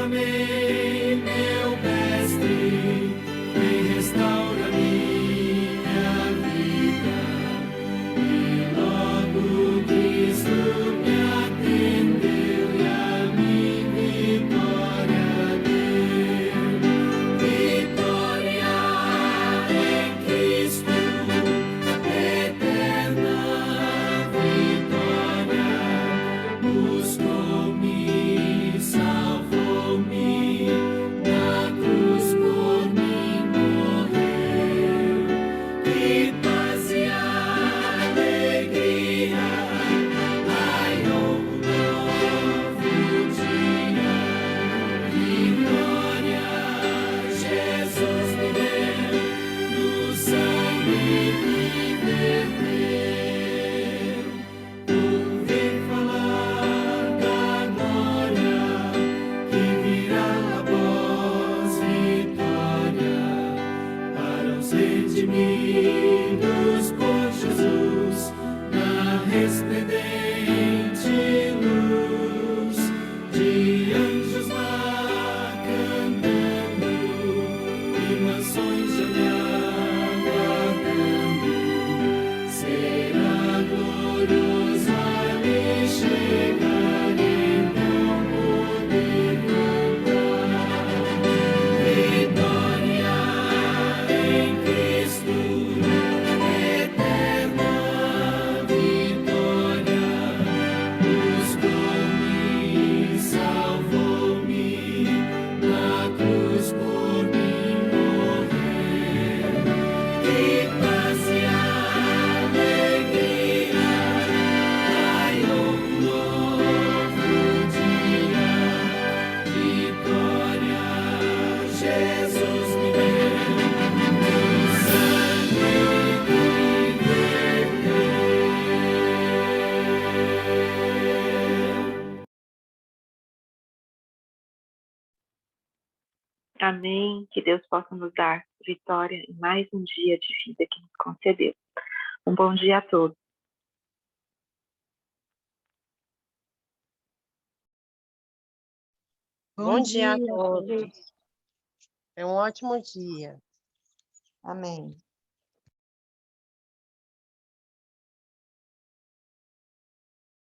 [SPEAKER 2] Amém, meu mestre, vem restaura minha vida. E logo Cristo me atendeu e a mim vitória deu. Vitória em Cristo, eterna vitória, buscou-me, salvou-me, na cruz por mim morreu. Que paz e alegria, ai, um novo dia. Vitória, Jesus me deu, no sangue que verteu. Ouvi falar da glória, que virá após vitória, para os redimidos por Jesus, na resplendente luz, de anjos lá cantando, e mansões já me aguardando. Será glorioso ali chegar, então poder cantar. Vitória em Cristo, eterna vitória, buscou-me, salvou-me, na cruz por mim morreu. Que paz e alegria, ai, um novo dia. Vitória, Jesus me deu, no sangue que verteu.
[SPEAKER 6] Amém. Que Deus possa nos dar vitória em mais um dia de vida que nos concedeu. Um bom dia a todos.
[SPEAKER 5] Bom dia a
[SPEAKER 1] dia.
[SPEAKER 5] todos. É um ótimo dia.
[SPEAKER 7] Amém.